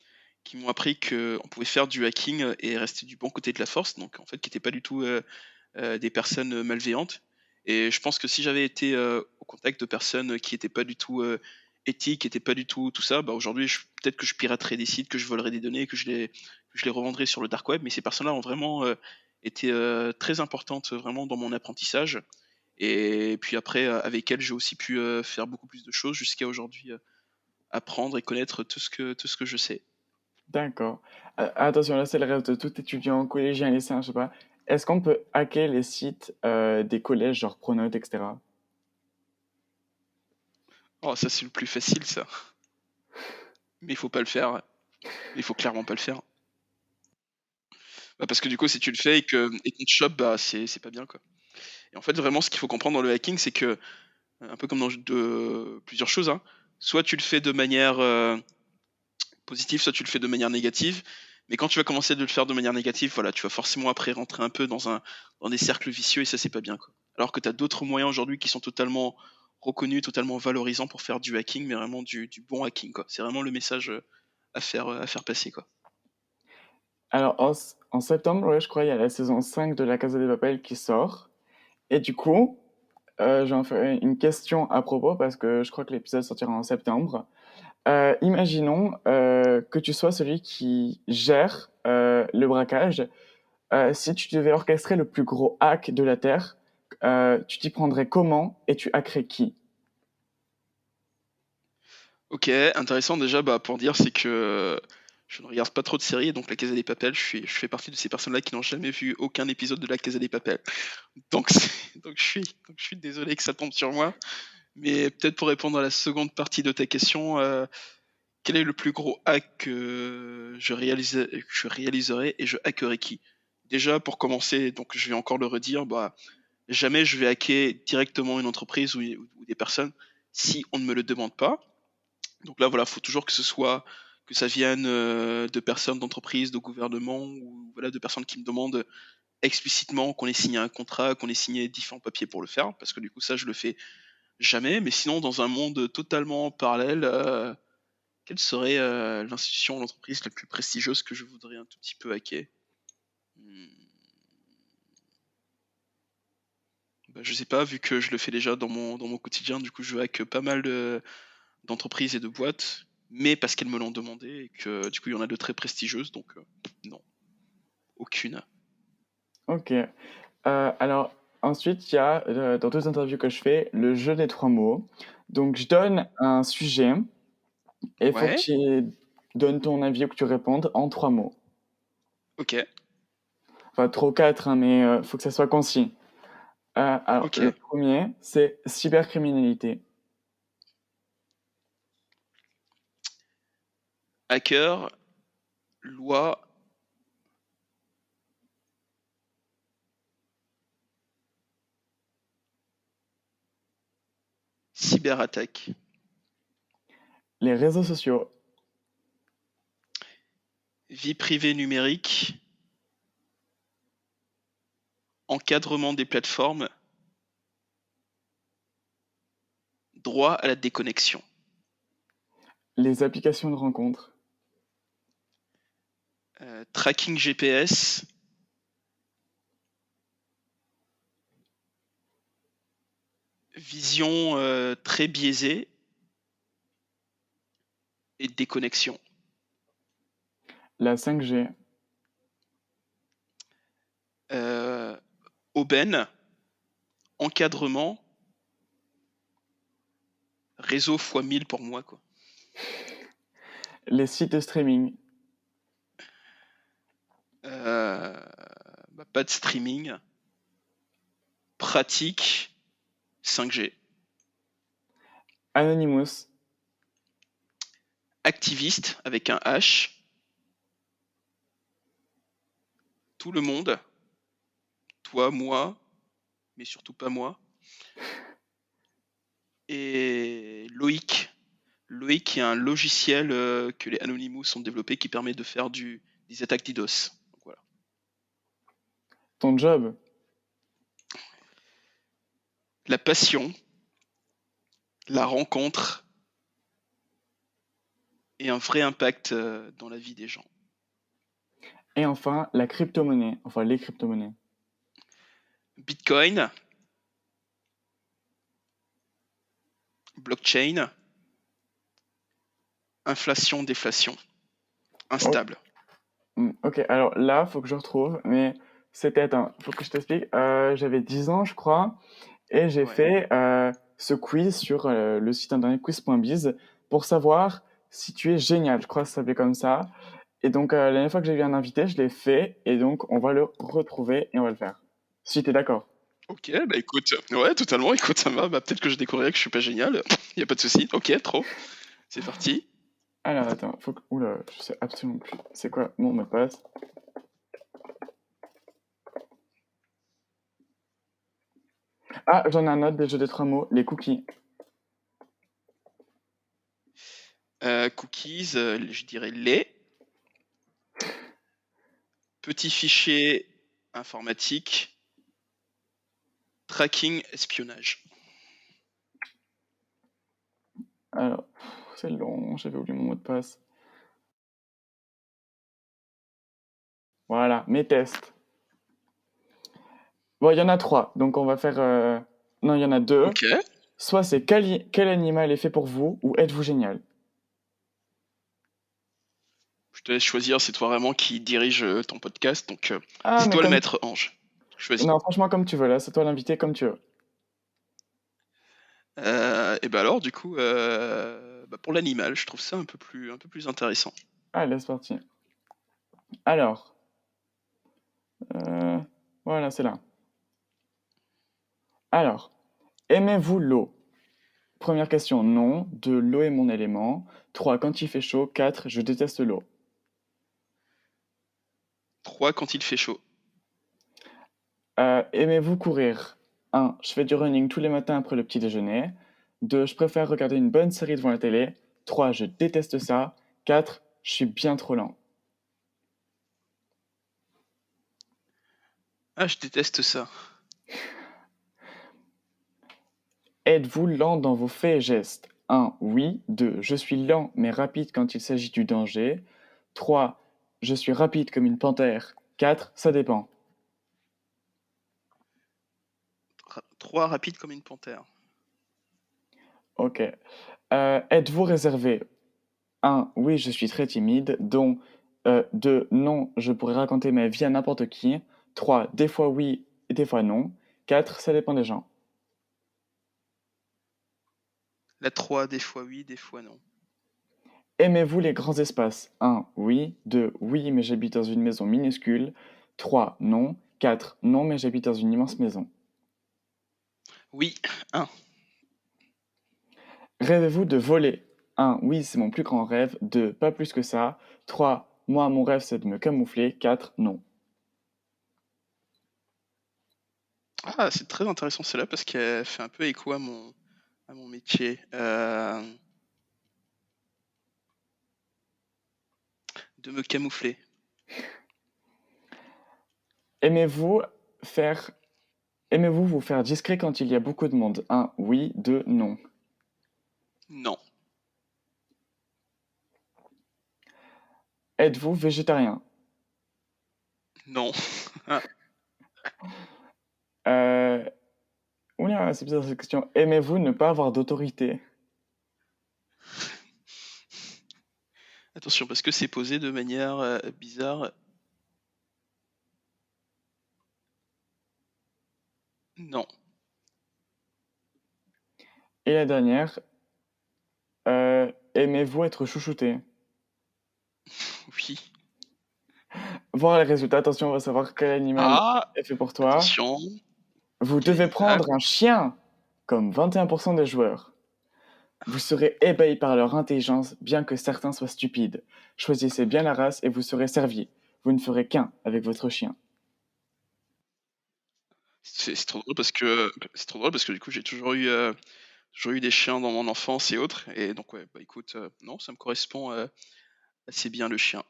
appris qu'on pouvait faire du hacking et rester du bon côté de la force, donc en fait qui n'étaient pas du tout des personnes malveillantes. Et je pense que si j'avais été au contact de personnes qui n'étaient pas du tout éthiques, qui n'étaient pas du tout tout ça, bah aujourd'hui peut-être que je piraterais des sites, que je volerais des données, que je les revendrais sur le dark web, mais ces personnes-là ont vraiment été très importantes vraiment dans mon apprentissage. Et puis après, avec elles, j'ai aussi pu faire beaucoup plus de choses jusqu'à aujourd'hui, apprendre et connaître tout ce que je sais. D'accord. Attention, là, c'est le rêve de tout étudiant, collégien, lycéen, je sais pas. Est-ce qu'on peut hacker les sites des collèges, genre Pronote, etc.? Oh, ça c'est le plus facile, ça. Mais il faut pas le faire. Il faut clairement pas le faire. Bah, parce que du coup, si tu le fais et qu'on te chope, bah c'est pas bien, quoi. Et en fait, vraiment, ce qu'il faut comprendre dans le hacking, c'est que, un peu comme dans plusieurs choses, hein, soit tu le fais de manière positive, soit tu le fais de manière négative. Mais quand tu vas commencer de le faire de manière négative, voilà, tu vas forcément après rentrer un peu dans des cercles vicieux et ça, c'est pas bien, quoi. Alors que tu as d'autres moyens aujourd'hui qui sont totalement reconnus, totalement valorisants pour faire du hacking, mais vraiment du bon hacking, quoi. C'est vraiment le message à faire passer, quoi. Alors, en septembre, ouais, je crois, il y a la saison 5 de La Casa de Papel qui sort. Et du coup, j'en ferai une question à propos parce que je crois que l'épisode sortira en septembre. Imaginons que tu sois celui qui gère le braquage. Si tu devais orchestrer le plus gros hack de la Terre, tu t'y prendrais comment et tu hackerais qui? Ok, intéressant déjà bah, pour dire, c'est que je ne regarde pas trop de séries, donc La Casa des Papel, je fais partie de ces personnes-là qui n'ont jamais vu aucun épisode de La Casa des Papel. Donc, donc je suis désolé que ça tombe sur moi. Mais peut-être pour répondre à la seconde partie de ta question, quel est le plus gros hack que je réaliserai et je hackerai qui? Déjà, pour commencer, donc je vais encore le redire, bah, jamais je vais hacker directement une entreprise ou des personnes si on ne me le demande pas. Donc là, voilà, faut toujours que ça vienne de personnes d'entreprise, de gouvernement ou voilà, de personnes qui me demandent explicitement qu'on ait signé un contrat, qu'on ait signé différents papiers pour le faire, parce que du coup, ça, je le fais jamais. Mais sinon, dans un monde totalement parallèle, quelle serait l'institution, l'entreprise la plus prestigieuse que je voudrais un tout petit peu hacker? Hmm, bah, je sais pas, vu que je le fais déjà dans mon quotidien, du coup, je hack pas mal d'entreprises et de boîtes, mais parce qu'elles me l'ont demandé et que du coup, il y en a de très prestigieuses, donc non, aucune. Ok. Alors, ensuite, il y a, dans toutes les interviews que je fais, le jeu des trois mots. Donc, je donne un sujet et il faut que Ouais, tu donnes ton avis ou que tu répondes en trois mots. ok, Enfin, trois ou quatre, hein, mais il faut que ça soit concis. Alors, le ok. premier, c'est cybercriminalité. Hacker, loi, cyberattaque, Les réseaux sociaux. vie privée numérique, encadrement des plateformes, droit à la déconnexion, Les applications de rencontres. tracking GPS, vision très biaisée et déconnexion. La 5G. Euh, aubaine, encadrement, réseau fois 1000 pour moi, quoi. Les sites de streaming. Euh, bah, pas de streaming, pratique, 5G. Anonymous. activiste avec un H, tout le monde, toi, moi, mais surtout pas moi, et Loïc. Loïc qui est un logiciel que les Anonymous ont développé qui permet de faire des attaques DDoS. Donc, voilà. Ton job. La passion, la rencontre et un vrai impact dans la vie des gens. Et enfin, la crypto-monnaie. Enfin, les crypto-monnaies. Bitcoin, blockchain, inflation, déflation, instable. Ok, alors là, faut que je retrouve, mais c'était, attends, faut que je t'explique. J'avais 10 ans, je crois, et j'ai Ouais. fait ce quiz sur le site internet quiz.biz pour savoir si tu es génial. Je crois que ça s'appelait comme ça. Et donc, la dernière fois que j'ai eu un invité, je l'ai fait, et donc on va le retrouver et on va le faire. Si t'es d'accord. Ok, bah écoute, ouais, totalement, écoute, ça va, bah peut-être que je découvrirai que je suis pas génial, y a pas de souci, ok, trop, c'est parti. Alors, attends, faut que... Oula, je sais absolument plus. C'est quoi mon mot de passe? Ah, j'en ai un autre des jeux de trois mots, les cookies. Cookies, je dirais les, petit fichier informatique, tracking, espionnage. Alors, c'est long, j'avais oublié mon mot de passe. Voilà, mes tests. Bon, il y en a trois, donc on va faire... Non, il y en a deux. Ok, Soit c'est quel animal est fait pour vous, ou êtes-vous génial? je te laisse choisir, c'est toi vraiment qui dirige ton podcast, donc Ah, c'est mais toi le comme... maître ange. Choisis. Non, franchement, comme tu veux, là, c'est toi l'invité, comme tu veux. Et bah alors, du coup, bah pour l'animal, je trouve ça un peu plus intéressant. Allez, c'est parti. Alors, euh, voilà, c'est là. Alors, aimez-vous l'eau? Première question, non. 2, l'eau est mon élément. 3, quand il fait chaud. 4, je déteste l'eau. 3 quand il fait chaud. Aimez-vous courir? 1, je fais du running tous les matins après le petit déjeuner. 2, je préfère regarder une bonne série devant la télé. 3, je déteste ça. 4, je suis bien trop lent. Ah, je déteste ça. Êtes-vous lent dans vos faits et gestes? 1, oui. 2, je suis lent mais rapide quand il s'agit du danger. 3, je suis rapide comme une panthère. 4, ça dépend. 3 rapide comme une panthère. Ok. Êtes-vous réservé? 1, oui, je suis très timide. Donc, 2, non, je pourrais raconter ma vie à n'importe qui. 3, des fois oui et des fois non. 4, ça dépend des gens. La 3 des fois oui, des fois non. Aimez-vous les grands espaces? 1, oui. 2, oui, mais j'habite dans une maison minuscule. 3, non. 4, non, mais j'habite dans une immense maison. Oui, 1. Rêvez-vous de voler? 1, oui, c'est mon plus grand rêve. 2, pas plus que ça. 3, moi, mon rêve, c'est de me camoufler. 4, non. Ah, c'est très intéressant celle-là parce qu'elle fait un peu écho à mon métier. De me camoufler. Aimez-vous faire... Aimez-vous vous faire discret quand il y a beaucoup de monde? 1, oui. 2, non. Non. Êtes-vous végétarien? Non. Euh... Oula, c'est bizarre cette question. Aimez-vous ne pas avoir d'autorité? Attention, parce que c'est posé de manière bizarre. Non. Et la dernière, aimez-vous être chouchouté? Oui. Voir les résultats, attention, on va savoir quel animal Ah, est fait pour toi. attention. Vous Quel devez animal? prendre un chien, comme 21% des joueurs. Vous serez ébahi par leur intelligence, bien que certains soient stupides. Choisissez bien la race et vous serez servi. Vous ne ferez qu'un avec votre chien. C'est trop drôle parce que du coup j'ai toujours eu des chiens dans mon enfance et autres, et donc ouais, bah écoute, non, ça me correspond assez bien le chien.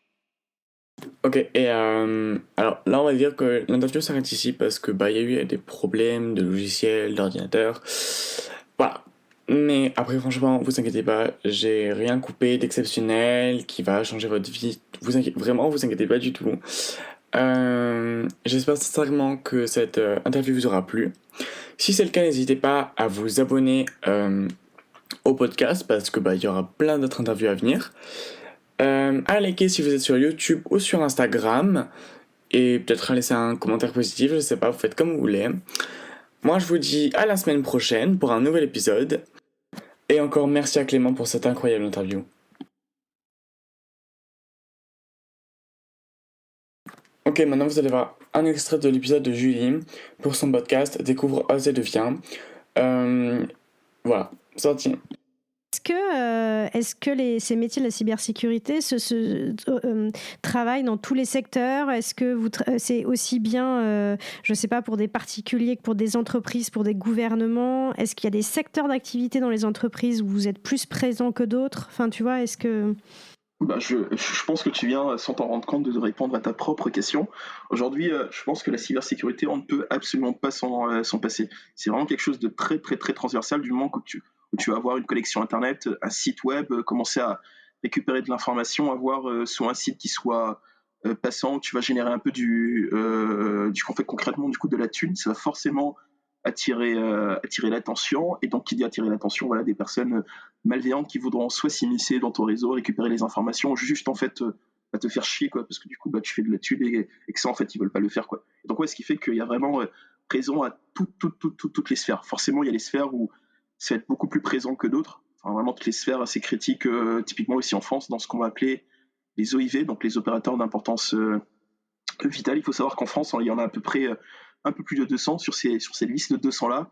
Ok, et alors là on va dire que l'interview s'arrête ici parce que bah il y a eu des problèmes de logiciel, d'ordinateur, voilà. Mais après franchement, vous inquiétez pas, j'ai rien coupé d'exceptionnel qui va changer votre vie. Vraiment, vous inquiétez pas du tout. J'espère sincèrement que cette interview vous aura plu. Si c'est le cas, n'hésitez pas à vous abonner au podcast parce que bah il y aura plein d'autres interviews à venir. À liker si vous êtes sur YouTube ou sur Instagram. Et peut-être à laisser un commentaire positif, je sais pas, vous faites comme vous voulez. Moi je vous dis à la semaine prochaine pour un nouvel épisode. Et encore merci à Clément pour cette incroyable interview. Ok, maintenant vous allez voir un extrait de l'épisode de Julie pour son podcast Découvre, ose et deviens. Voilà, sorti. Est-ce que ces métiers de la cybersécurité travaillent dans tous les secteurs? Est-ce que c'est aussi bien, je ne sais pas, pour des particuliers que pour des entreprises, pour des gouvernements? Est-ce qu'il y a des secteurs d'activité dans les entreprises où vous êtes plus présent que d'autres? Enfin, tu vois, est-ce que... Je pense que tu viens, sans t'en rendre compte, de répondre à ta propre question. Aujourd'hui, je pense que la cybersécurité, on ne peut absolument pas s'en passer. C'est vraiment quelque chose de très, très, très transversal du moment où tu vas avoir une connexion Internet, un site web, commencer à récupérer de l'information, avoir soit un site qui soit passant, où tu vas générer un peu en fait, concrètement du coup de la thune, ça va forcément attirer l'attention, et donc qui dit attirer l'attention, voilà, des personnes malveillantes qui voudront soit s'immiscer dans ton réseau, récupérer les informations, ou juste en fait à te faire chier, quoi, parce que du coup bah, tu fais de la thune, et que ça en fait ils veulent pas le faire, quoi. Et donc ouais, ce qui fait qu'il y a vraiment présent à toutes les sphères. Forcément il y a les sphères où ça va être beaucoup plus présent que d'autres, enfin, vraiment toutes les sphères assez critiques, typiquement ici en France dans ce qu'on va appeler les OIV, donc les opérateurs d'importance vitale. Il faut savoir qu'en France il y en a à peu près un peu plus de 200 sur ces listes de 200 là.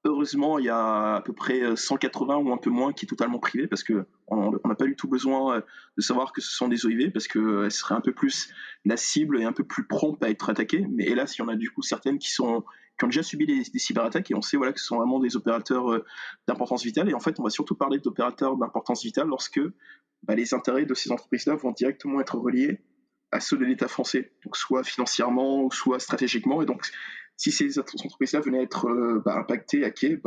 Heureusement, il y a à peu près 180 ou un peu moins qui est totalement privé, parce que on n'a pas du tout besoin de savoir que ce sont des OIV, parce qu'elles seraient un peu plus la cible et un peu plus promptes à être attaquées. Mais hélas, il y en a du coup certaines qui ont déjà subi des cyberattaques, et on sait voilà que ce sont vraiment des opérateurs d'importance vitale. Et en fait, on va surtout parler d'opérateurs d'importance vitale lorsque bah, les intérêts de ces entreprises-là vont directement être reliés à ceux de l'État français, donc soit financièrement ou soit stratégiquement. Et donc si ces entreprises-là venaient à être impactées, hackées,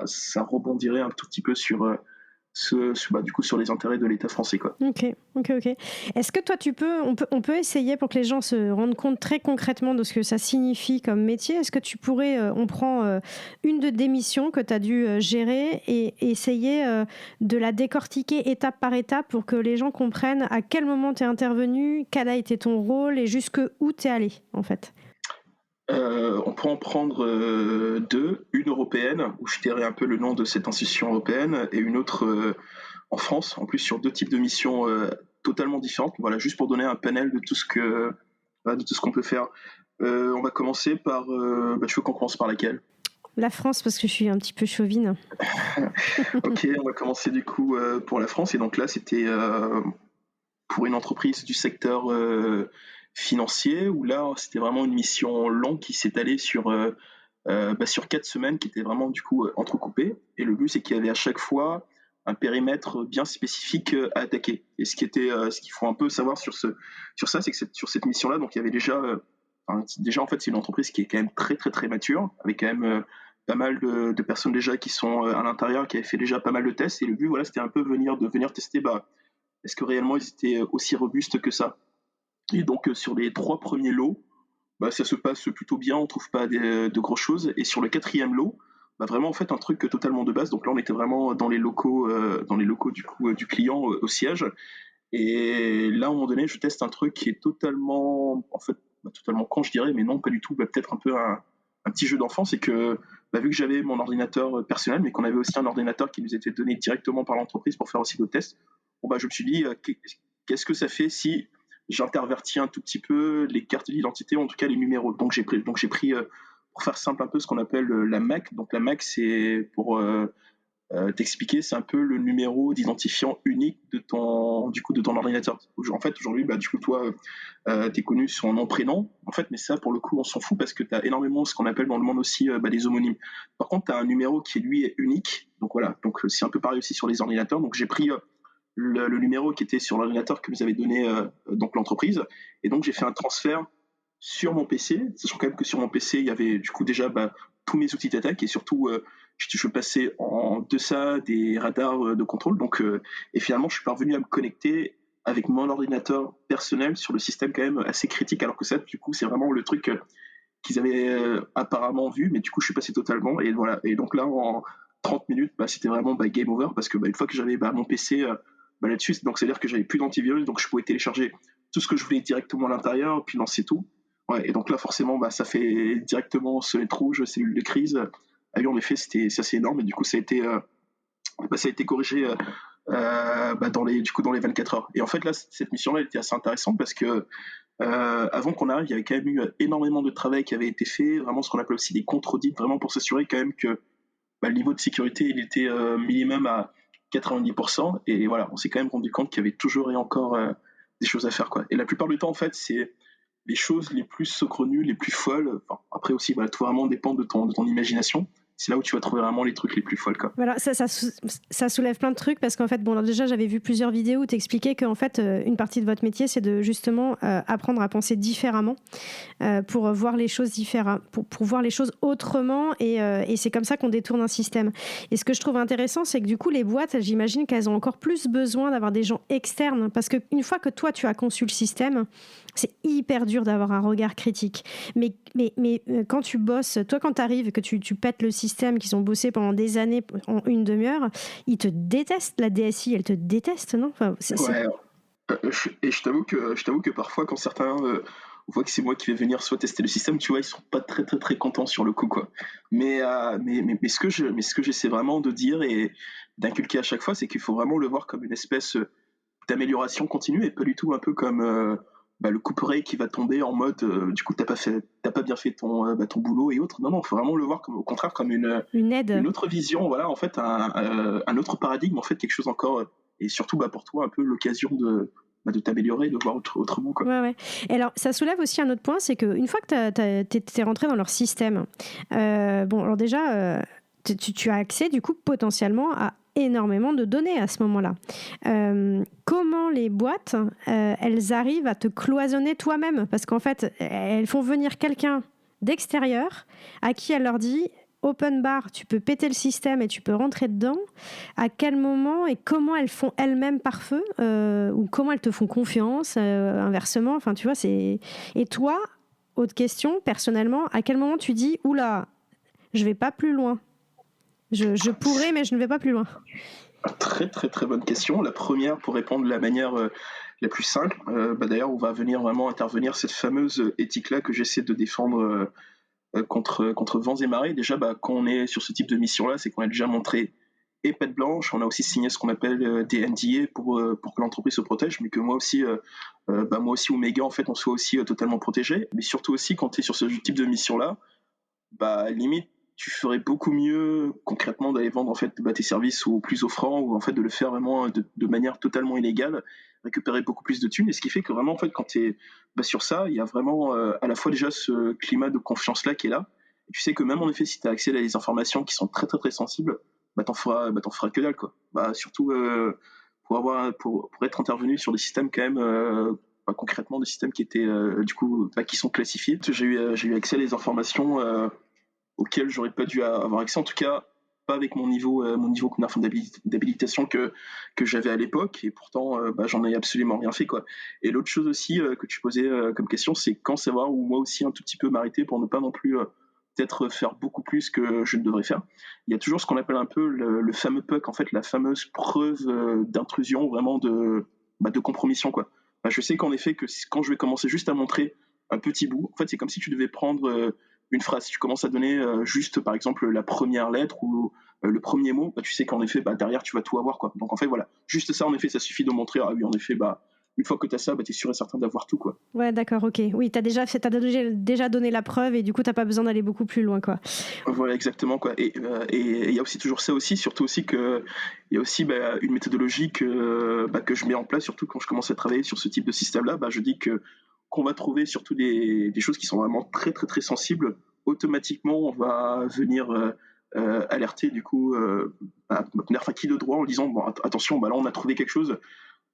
ça rebondirait un tout petit peu sur du coup, sur les intérêts de l'État français, quoi. Ok. Est-ce que toi, on peut essayer pour que les gens se rendent compte très concrètement de ce que ça signifie comme métier? Est-ce que tu pourrais, on prend une des missions que tu as dû gérer et essayer de la décortiquer étape par étape pour que les gens comprennent à quel moment tu es intervenu, quel a été ton rôle et jusqu'où tu es allé, en fait? On peut en prendre deux, une européenne, où je tairai un peu le nom de cette institution européenne, et une autre en France, en plus sur deux types de missions totalement différentes. Voilà, juste pour donner un panel de tout ce qu'on peut faire. On va commencer par... tu veux qu'on commence par laquelle? La France, parce que je suis un petit peu chauvine. Ok, on va commencer du coup pour la France. Et donc là, c'était pour une entreprise du secteur financier, où là, c'était vraiment une mission longue qui s'étalait sur 4 semaines, qui était vraiment du coup entrecoupée. Et le but, c'est qu'il y avait à chaque fois un périmètre bien spécifique à attaquer. Et ce qu'il faut un peu savoir sur ça, c'est que sur cette mission-là, donc il y avait déjà en fait, c'est une entreprise qui est quand même très très très mature, avec quand même pas mal de personnes déjà qui sont à l'intérieur, qui avaient fait déjà pas mal de tests. Et le but, voilà, c'était un peu de venir tester, est-ce que réellement ils étaient aussi robustes que ça. Et donc sur les 3 premiers lots, ça se passe plutôt bien, on trouve pas de grosses choses. Et sur le 4e lot, vraiment en fait un truc totalement de base. Donc là on était vraiment dans les locaux du coup du client au siège. Et là à un moment donné, je teste un truc qui est totalement totalement con, je dirais, mais non pas du tout. Peut-être un peu un petit jeu d'enfant, c'est que vu que j'avais mon ordinateur personnel, mais qu'on avait aussi un ordinateur qui nous était donné directement par l'entreprise pour faire aussi d'autres tests, je me suis dit qu'est-ce que ça fait si j'intervertis un tout petit peu les cartes d'identité, en tout cas les numéros. Donc j'ai pris pour faire simple un peu, ce qu'on appelle la MAC. Donc la MAC, c'est pour t'expliquer, c'est un peu le numéro d'identifiant unique de ton ordinateur. En fait, aujourd'hui, du coup, toi, t'es connu sur un nom, prénom, en fait, mais ça, pour le coup, on s'en fout parce que t'as énormément ce qu'on appelle dans le monde aussi des homonymes. Par contre, t'as un numéro qui, lui, est unique. Donc voilà, donc c'est un peu pareil aussi sur les ordinateurs. Donc j'ai pris le numéro qui était sur l'ordinateur que nous avait donné donc l'entreprise, et donc j'ai fait un transfert sur mon PC, sachant quand même que sur mon PC, il y avait du coup déjà tous mes outils d'attaque, et surtout je passais en deçà des radars de contrôle, donc et finalement je suis parvenu à me connecter avec mon ordinateur personnel sur le système quand même assez critique, alors que ça du coup c'est vraiment le truc qu'ils avaient apparemment vu, mais du coup je suis passé totalement, et voilà, et donc là en 30 minutes c'était vraiment game over, parce que une fois que j'avais mon PC là-dessus, donc c'est à dire que j'avais plus d'antivirus, donc je pouvais télécharger tout ce que je voulais directement à l'intérieur, puis lancer tout. Ouais, et donc là, forcément, ça fait directement sonnette rouge, cellule de crise. Ah oui, en effet, c'est assez énorme, et du coup, ça a été corrigé dans les 24 heures. Et en fait, là, cette mission-là, elle était assez intéressante parce que avant qu'on arrive, il y avait quand même eu énormément de travail qui avait été fait, vraiment ce qu'on appelle aussi des contre-audits, vraiment pour s'assurer quand même que le niveau de sécurité, il était minimum à 90%. Et voilà, on s'est quand même rendu compte qu'il y avait toujours et encore des choses à faire, quoi. Et la plupart du temps, en fait, c'est les choses les plus saugrenues, les plus folles. Enfin, après aussi, tout vraiment dépend de ton imagination. C'est là où tu vas trouver vraiment les trucs les plus folles, quoi. Voilà, ça soulève plein de trucs parce qu'en fait, alors déjà, j'avais vu plusieurs vidéos où t'expliquais qu'en fait, une partie de votre métier, c'est de justement apprendre à penser différemment pour voir les choses différemment, pour voir les choses autrement, et c'est comme ça qu'on détourne un système. Et ce que je trouve intéressant, c'est que du coup, les boîtes, j'imagine qu'elles ont encore plus besoin d'avoir des gens externes, parce qu'une fois que toi, tu as conçu le système, c'est hyper dur d'avoir un regard critique. Mais quand tu bosses, toi, quand tu arrives et que tu pètes le système, qu'ils ont bossé pendant des années en une demi-heure, ils te détestent. La DSI, elle te déteste, non? Enfin, Ouais. Et je t'avoue que parfois, quand certains voient que c'est moi qui vais venir soit tester le système, tu vois, ils sont pas très très très contents sur le coup, quoi. Mais ce que j'essaie vraiment de dire et d'inculquer à chaque fois, c'est qu'il faut vraiment le voir comme une espèce d'amélioration continue, et pas du tout un peu comme le couperet qui va tomber en mode du coup t'as pas bien fait ton boulot et autres. Non, faut vraiment le voir au contraire comme une aide, une autre vision, voilà, en fait un autre paradigme, en fait quelque chose encore, et surtout pour toi un peu l'occasion de t'améliorer, de voir autrement, quoi. Ouais. Et alors, ça soulève aussi un autre point, c'est qu'une fois que t'es rentré dans leur système, alors déjà, tu as accès du coup potentiellement à énormément de données à ce moment-là. Comment les boîtes, elles arrivent à te cloisonner toi-même? Parce qu'en fait, elles font venir quelqu'un d'extérieur à qui elle leur dit open bar, tu peux péter le système et tu peux rentrer dedans. À quel moment et comment elles font elles-mêmes par feu, ou comment elles te font confiance, inversement, enfin tu vois, c'est... Et toi, autre question, personnellement, à quel moment tu dis oula, je vais pas plus loin, je pourrais mais je ne vais pas plus loin? Très très très bonne question. La première, pour répondre de la manière la plus simple, d'ailleurs on va venir vraiment intervenir cette fameuse éthique-là que j'essaie de défendre contre vents et marées. Déjà, quand on est sur ce type de mission-là, c'est qu'on a déjà montré et patte blanche, on a aussi signé ce qu'on appelle des NDA pour que l'entreprise se protège, mais que moi aussi ou Mega, en fait, on soit aussi totalement protégé. Mais surtout aussi, quand tu es sur ce type de mission-là, limite, tu ferais beaucoup mieux concrètement d'aller vendre en fait tes services au plus offrant, ou en fait de le faire vraiment de manière totalement illégale, récupérer beaucoup plus de thunes. Et ce qui fait que vraiment en fait quand tu es sur ça, il y a vraiment à la fois déjà ce climat de confiance là qui est là, et tu sais que même en effet si tu as accès à des informations qui sont très très très sensibles, t'en feras que dalle, quoi. Surtout pour être intervenu sur des systèmes quand même concrètement des systèmes qui étaient qui sont classifiés. J'ai eu accès à des informations auquel j'aurais pas dû avoir accès, en tout cas pas avec mon niveau d'habilitation que j'avais à l'époque, et pourtant j'en ai absolument rien fait, quoi. Et l'autre chose aussi que tu posais comme question, c'est quand savoir où moi aussi un tout petit peu m'arrêter pour ne pas non plus peut-être faire beaucoup plus que je ne devrais faire. Il y a toujours ce qu'on appelle un peu le fameux PUC, en fait la fameuse preuve d'intrusion, vraiment de compromission, quoi. Je sais qu'en effet que quand je vais commencer juste à montrer un petit bout, en fait c'est comme si tu devais prendre une phrase. Si tu commences à donner juste par exemple la première lettre ou le premier mot, tu sais qu'en effet derrière tu vas tout avoir, quoi. Donc en fait voilà, juste ça en effet ça suffit de montrer, ah oui en effet une fois que tu as ça, tu es sûr et certain d'avoir tout, quoi. Ouais, d'accord, ok. Oui, t'as déjà donné la preuve et du coup, t'as pas besoin d'aller beaucoup plus loin, quoi. Voilà, exactement, quoi. Et il y a aussi toujours ça aussi, surtout aussi que il y a aussi une méthodologie que je mets en place, surtout quand je commence à travailler sur ce type de système-là. Je dis que qu'on va trouver surtout des choses qui sont vraiment très très très sensibles. Automatiquement, on va venir alerter du coup qui de droit en disant bon attention, là on a trouvé quelque chose.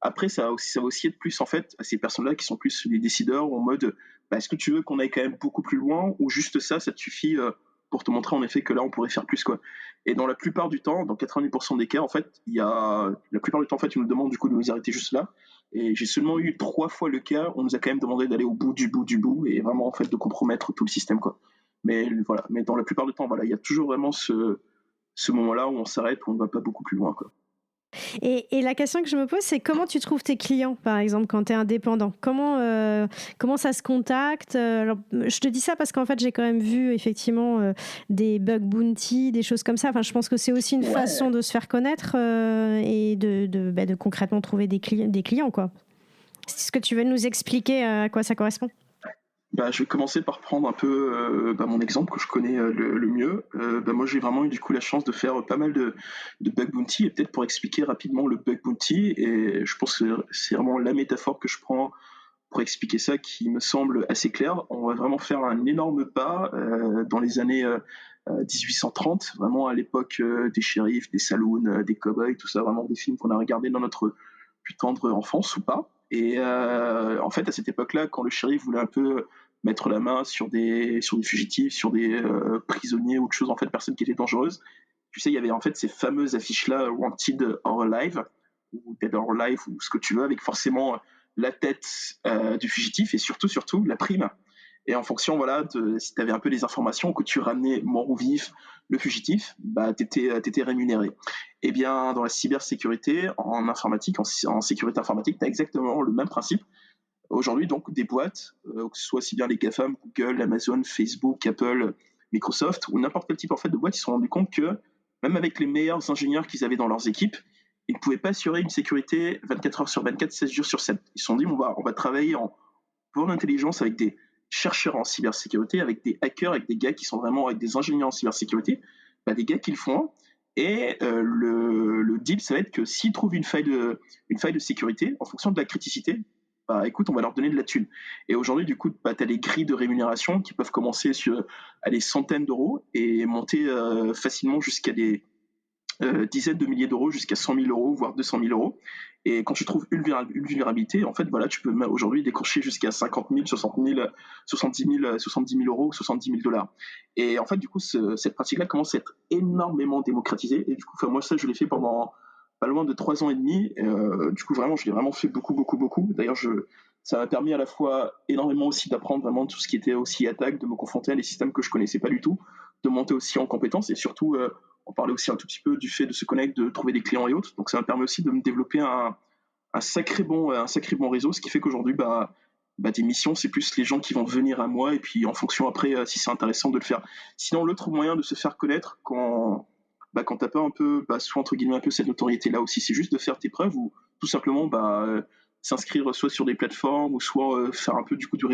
Après, ça va aussi être plus en fait à ces personnes-là qui sont plus les décideurs en mode est-ce que tu veux qu'on aille quand même beaucoup plus loin ou juste ça te suffit pour te montrer en effet que là on pourrait faire plus, quoi. Et dans la plupart du temps, dans 90% des cas, en fait, la plupart du temps en fait, ils nous demandent du coup de nous arrêter juste là. Et j'ai seulement eu 3 fois le cas, on nous a quand même demandé d'aller au bout du bout du bout et vraiment en fait de compromettre tout le système, quoi. Mais voilà, mais dans la plupart du temps, voilà, il y a toujours vraiment ce moment-là où on s'arrête, où on ne va pas beaucoup plus loin, quoi. Et la question que je me pose, c'est comment tu trouves tes clients, par exemple, quand tu es indépendant? Comment ça se contacte? Alors, je te dis ça parce qu'en fait, j'ai quand même vu effectivement des bug bounty, des choses comme ça. Enfin, je pense que c'est aussi une façon de se faire connaître et de concrètement trouver des clients, quoi. Est-ce que tu veux nous expliquer à quoi ça correspond? Je vais commencer par prendre un peu mon exemple que je connais le mieux. Moi, j'ai vraiment eu du coup la chance de faire pas mal de bug bounty et peut-être pour expliquer rapidement le bug bounty, et je pense que c'est vraiment la métaphore que je prends pour expliquer ça qui me semble assez claire. On va vraiment faire un énorme pas dans les années 1830, vraiment à l'époque des shérifs, des saloons, des cow-boys, tout ça, vraiment des films qu'on a regardés dans notre plus tendre enfance ou pas. Et en fait, à cette époque-là, quand le shérif voulait un peu mettre la main sur des fugitifs, sur des prisonniers ou autre chose, en fait, personnes qui étaient dangereuses, tu sais, il y avait en fait ces fameuses affiches-là, Wanted or Alive, ou Dead or Alive, ou ce que tu veux, avec forcément la tête du fugitif et surtout, la prime. Et en fonction, voilà, si tu avais un peu des informations, que tu ramenais mort ou vif le fugitif, t'étais rémunéré. Eh bien, dans la cybersécurité, en informatique, en sécurité informatique, tu as exactement le même principe. Aujourd'hui, donc, des boîtes, que ce soit aussi bien les GAFAM, Google, Amazon, Facebook, Apple, Microsoft, ou n'importe quel type en fait, de boîte, ils se sont rendus compte que même avec les meilleurs ingénieurs qu'ils avaient dans leurs équipes, ils ne pouvaient pas assurer une sécurité 24 heures sur 24, 16 jours sur 7. Ils se sont dit, on va travailler en bonne intelligence avec des chercheurs en cybersécurité, avec des hackers, avec des gars qui sont vraiment avec des ingénieurs en cybersécurité, des gars qui le font. Et le deal, ça va être que s'ils trouvent une faille de sécurité, en fonction de la criticité, écoute, on va leur donner de la thune. Et aujourd'hui, du coup, tu as les grilles de rémunération qui peuvent commencer à des centaines d'euros et monter facilement jusqu'à des dizaines de milliers d'euros, jusqu'à 100 000 euros, voire 200 000 euros. Et quand tu trouves une vulnérabilité, en fait, voilà, tu peux aujourd'hui décrocher jusqu'à 50 000, 60 000, 70 000 euros, 70 000 dollars. Et en fait, du coup, cette pratique-là commence à être énormément démocratisée. Et du coup, moi, ça, je l'ai fait pendant pas loin de 3 ans et demi. Du coup, vraiment, je l'ai vraiment fait beaucoup, beaucoup, beaucoup. D'ailleurs, ça m'a permis à la fois énormément aussi d'apprendre vraiment tout ce qui était aussi attaque, de me confronter à des systèmes que je connaissais pas du tout, de monter aussi en compétences et surtout on parlait aussi un tout petit peu du fait de se connecter, de trouver des clients et autres. Donc ça m'a permis aussi de me développer un sacré bon réseau, ce qui fait qu'aujourd'hui, des missions, c'est plus les gens qui vont venir à moi et puis en fonction après, si c'est intéressant de le faire. Sinon, l'autre moyen de se faire connaître quand t'as pas un peu, soit entre guillemets un peu cette notoriété-là aussi, c'est juste de faire tes preuves ou tout simplement s'inscrire soit sur des plateformes ou soit faire un peu du coup du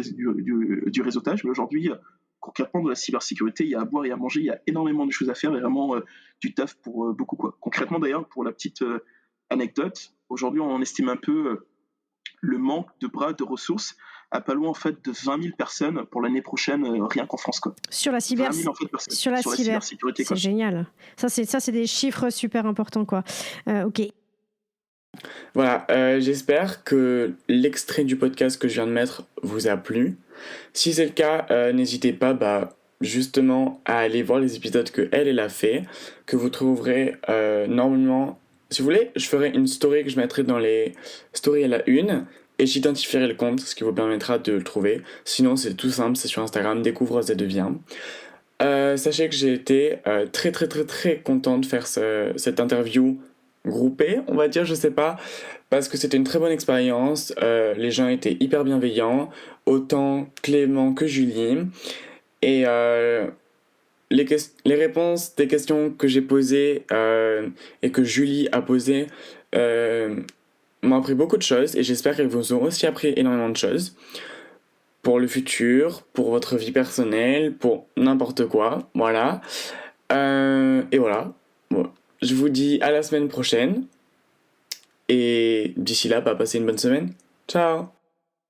réseautage. Mais aujourd'hui, concrètement, dans la cybersécurité, il y a à boire et à manger, il y a énormément de choses à faire et vraiment du taf pour beaucoup, quoi. Concrètement, d'ailleurs, pour la petite anecdote, aujourd'hui, on estime un peu le manque de bras, de ressources, à pas loin en fait de 20 000 personnes pour l'année prochaine, rien qu'en France, quoi. Sur la 20 000 en fait, personnes sur la cybersécurité, c'est génial. Ça, c'est des chiffres super importants, quoi. Ok. Voilà, j'espère que l'extrait du podcast que je viens de mettre vous a plu. Si c'est le cas, n'hésitez pas justement à aller voir les épisodes que elle a fait, que vous trouverez normalement. Si vous voulez, je ferai une story que je mettrai dans les stories à la une et j'identifierai le compte, ce qui vous permettra de le trouver. Sinon, c'est tout simple, c'est sur Instagram, découvre Z devient. Sachez que j'ai été très très très très content de faire cette interview groupée, on va dire, je sais pas, parce que c'était une très bonne expérience. Les gens étaient hyper bienveillants, autant Clément que Julie, et les réponses des questions que j'ai posées et que Julie a posées m'ont appris beaucoup de choses et j'espère qu'elles vous ont aussi appris énormément de choses pour le futur, pour votre vie personnelle, pour n'importe quoi, voilà. Et voilà. Bon. Je vous dis à la semaine prochaine et d'ici là, passez une bonne semaine. Ciao!